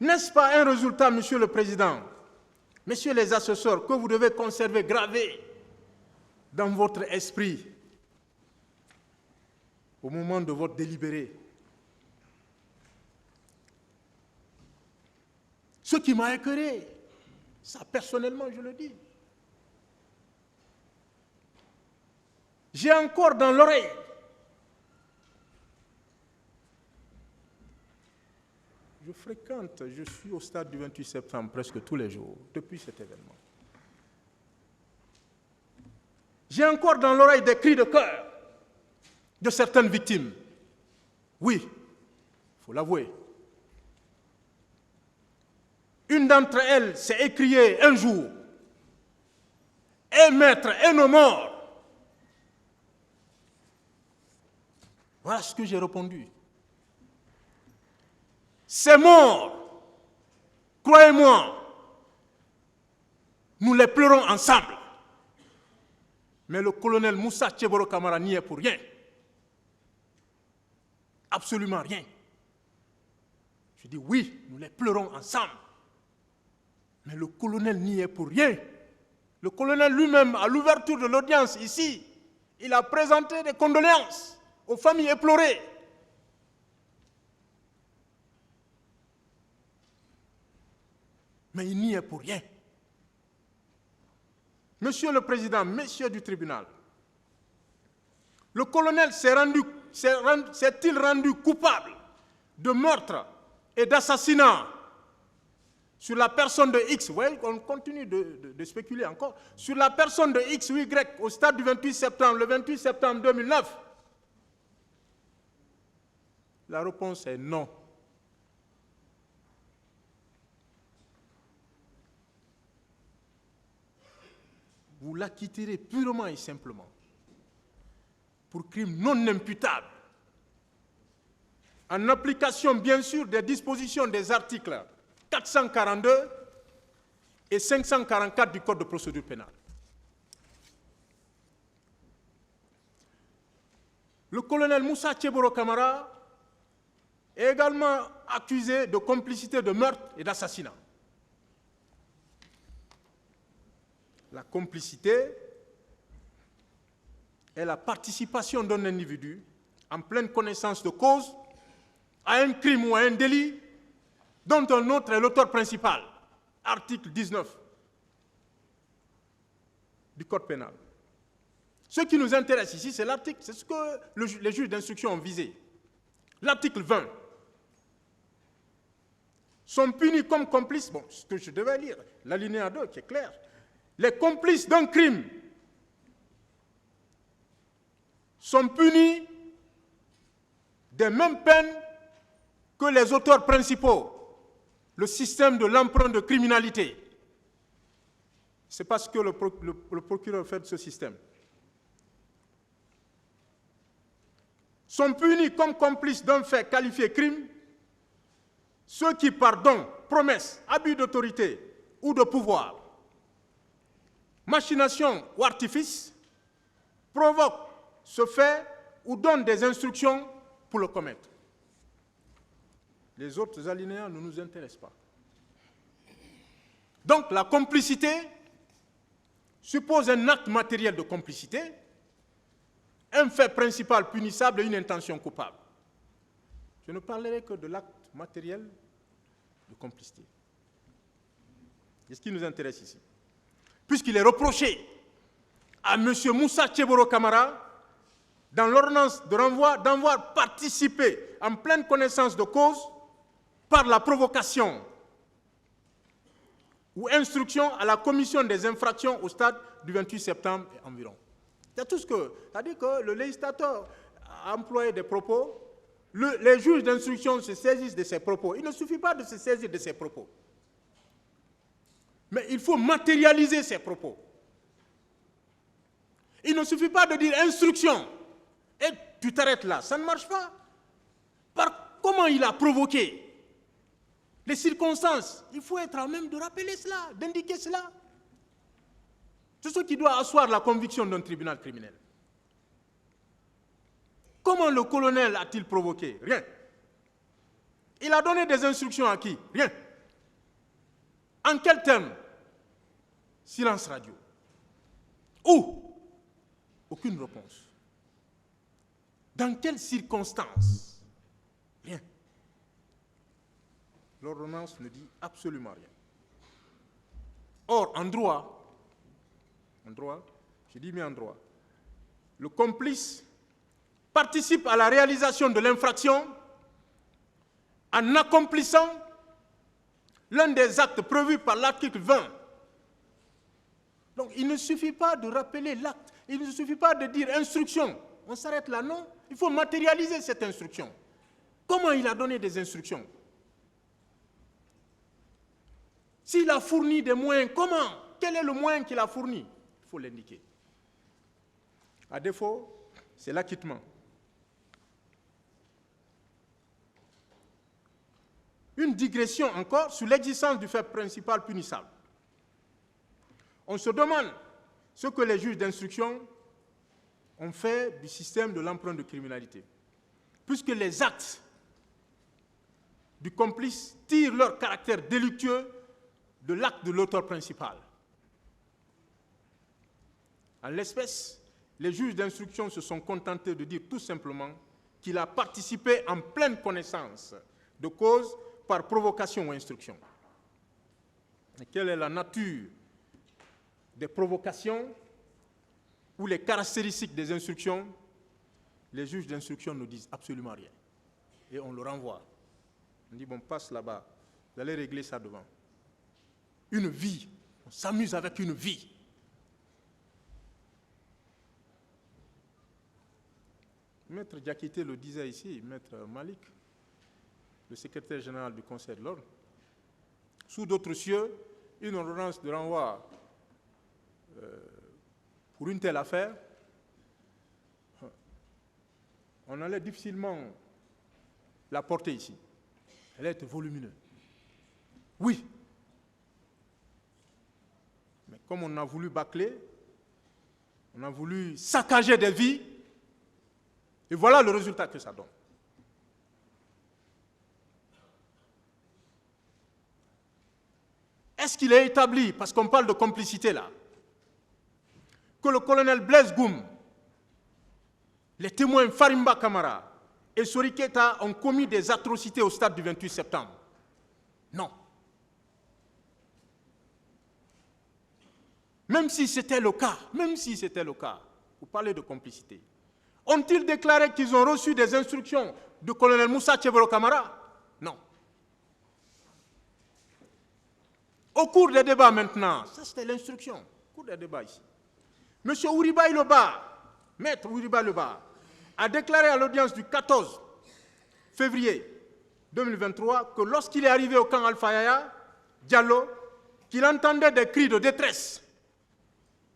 N'est-ce pas un résultat, Monsieur le Président, Messieurs les assesseurs, que vous devez conserver gravé dans votre esprit au moment de votre délibéré? Ce qui m'a écœuré, ça personnellement je le dis, j'ai encore dans l'oreille je suis au stade du 28 septembre presque tous les jours, depuis cet événement. J'ai encore dans l'oreille des cris de cœur de certaines victimes. Oui, il faut l'avouer. Une d'entre elles s'est écriée un jour, « Et maître, et nos morts !» Voilà ce que j'ai répondu. Ces morts, croyez-moi, nous les pleurons ensemble. Mais le colonel Moussa Tcheboro Camara n'y est pour rien. Absolument rien. Je dis oui, nous les pleurons ensemble. Mais le colonel n'y est pour rien. Le colonel lui-même, à l'ouverture de l'audience ici, il a présenté des condoléances aux familles éplorées. Mais il n'y est pour rien. Monsieur le Président, messieurs du tribunal, le colonel s'est-il rendu coupable de meurtre et d'assassinat sur la personne de X? Vous voyez, on continue de spéculer encore. Sur la personne de X ou Y au stade du 28 septembre, le 28 septembre 2009? La réponse est non. Vous l'acquitterez purement et simplement pour crime non imputable, en application bien sûr des dispositions des articles 442 et 544 du Code de procédure pénale. Le colonel Moussa Tcheboro Camara est également accusé de complicité de meurtre et d'assassinat. La complicité est la participation d'un individu en pleine connaissance de cause, à un crime ou à un délit dont un autre est l'auteur principal. Article 19 du Code pénal. Ce qui nous intéresse ici, c'est l'article, c'est ce que les juges d'instruction ont visé. L'article 20. Sont punis comme complices, bon, ce que je devais lire, l'alinéa 2 qui est clair, les complices d'un crime sont punis des mêmes peines que les auteurs principaux. Le système de l'emprunt de criminalité. C'est parce que le procureur fait de ce système. Sont punis comme complices d'un fait qualifié crime ceux qui, par don, promesse, abus d'autorité ou de pouvoir, machination ou artifice, provoquent ce fait ou donnent des instructions pour le commettre. Les autres alinéas ne nous intéressent pas. Donc la complicité suppose un acte matériel de complicité, un fait principal punissable et une intention coupable. Je ne parlerai que de l'acte matériel de complicité. C'est ce qui nous intéresse ici. Puisqu'il est reproché à M. Moussa Tcheboro Camara, dans l'ordonnance de renvoi, d'avoir participé en pleine connaissance de cause par la provocation ou instruction à la commission des infractions au stade du 28 septembre environ. C'est tout ce que... C'est-à-dire que le législateur a employé des propos, les juges d'instruction se saisissent de ces propos. Il ne suffit pas de se saisir de ces propos. Mais il faut matérialiser ces propos. Il ne suffit pas de dire instruction et tu t'arrêtes là. Ça ne marche pas. Par comment il a provoqué les circonstances, il faut être à même de rappeler cela, d'indiquer cela. C'est ce qui doit asseoir la conviction d'un tribunal criminel. Comment le colonel a-t-il provoqué? Rien. Il a donné des instructions à qui? Rien. En quel terme? Silence radio. Où? Aucune réponse. Dans quelles circonstances? Rien. L'ordonnance ne dit absolument rien. Or, en droit, je dis bien en droit, le complice participe à la réalisation de l'infraction en accomplissant l'un des actes prévus par l'article 20. Donc, il ne suffit pas de rappeler l'acte, il ne suffit pas de dire instruction. On s'arrête là, non? Il faut matérialiser cette instruction. Comment il a donné des instructions? S'il a fourni des moyens, comment? Quel est le moyen qu'il a fourni? Il faut l'indiquer. À défaut, c'est l'acquittement. Une digression encore sur l'existence du fait principal punissable. On se demande ce que les juges d'instruction ont fait du système de l'emprunt de criminalité. Puisque les actes du complice tirent leur caractère délictueux de l'acte de l'auteur principal. En l'espèce, les juges d'instruction se sont contentés de dire tout simplement qu'il a participé en pleine connaissance de cause par provocation ou instruction. Et quelle est la nature des provocations ou les caractéristiques des instructions? Les juges d'instruction ne disent absolument rien. Et on le renvoie. On dit, bon, passe là-bas, vous allez régler ça devant. Une vie, on s'amuse avec une vie. Maître Diakité le disait ici, Maître Malik, le secrétaire général du Conseil de l'Ordre, sous d'autres cieux, une ordonnance de renvoi pour une telle affaire, on allait difficilement la porter ici. Elle est volumineuse. Oui. Mais comme on a voulu bâcler, on a voulu saccager des vies, et voilà le résultat que ça donne. Est-ce qu'il est établi, parce qu'on parle de complicité là, que le colonel Blaise Goum les témoins Farimba Kamara et Sori Keita ont commis des atrocités au stade du 28 septembre. Non. Même si c'était le cas, vous parlez de complicité. Ont-ils déclaré qu'ils ont reçu des instructions du colonel Moussa Tchebolo Kamara? Non. Au cours des débats maintenant, ça c'était l'instruction, au cours des débats ici. M. Ouriba Iloba, maître Ouriba Iloba, a déclaré à l'audience du 14 février 2023 que lorsqu'il est arrivé au camp Alpha Yaya, Diallo, qu'il entendait des cris de détresse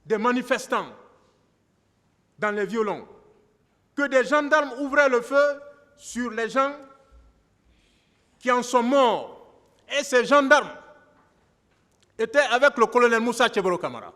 des manifestants dans les violons, que des gendarmes ouvraient le feu sur les gens qui en sont morts. Et ces gendarmes étaient avec le colonel Moussa Tchebolo Kamara.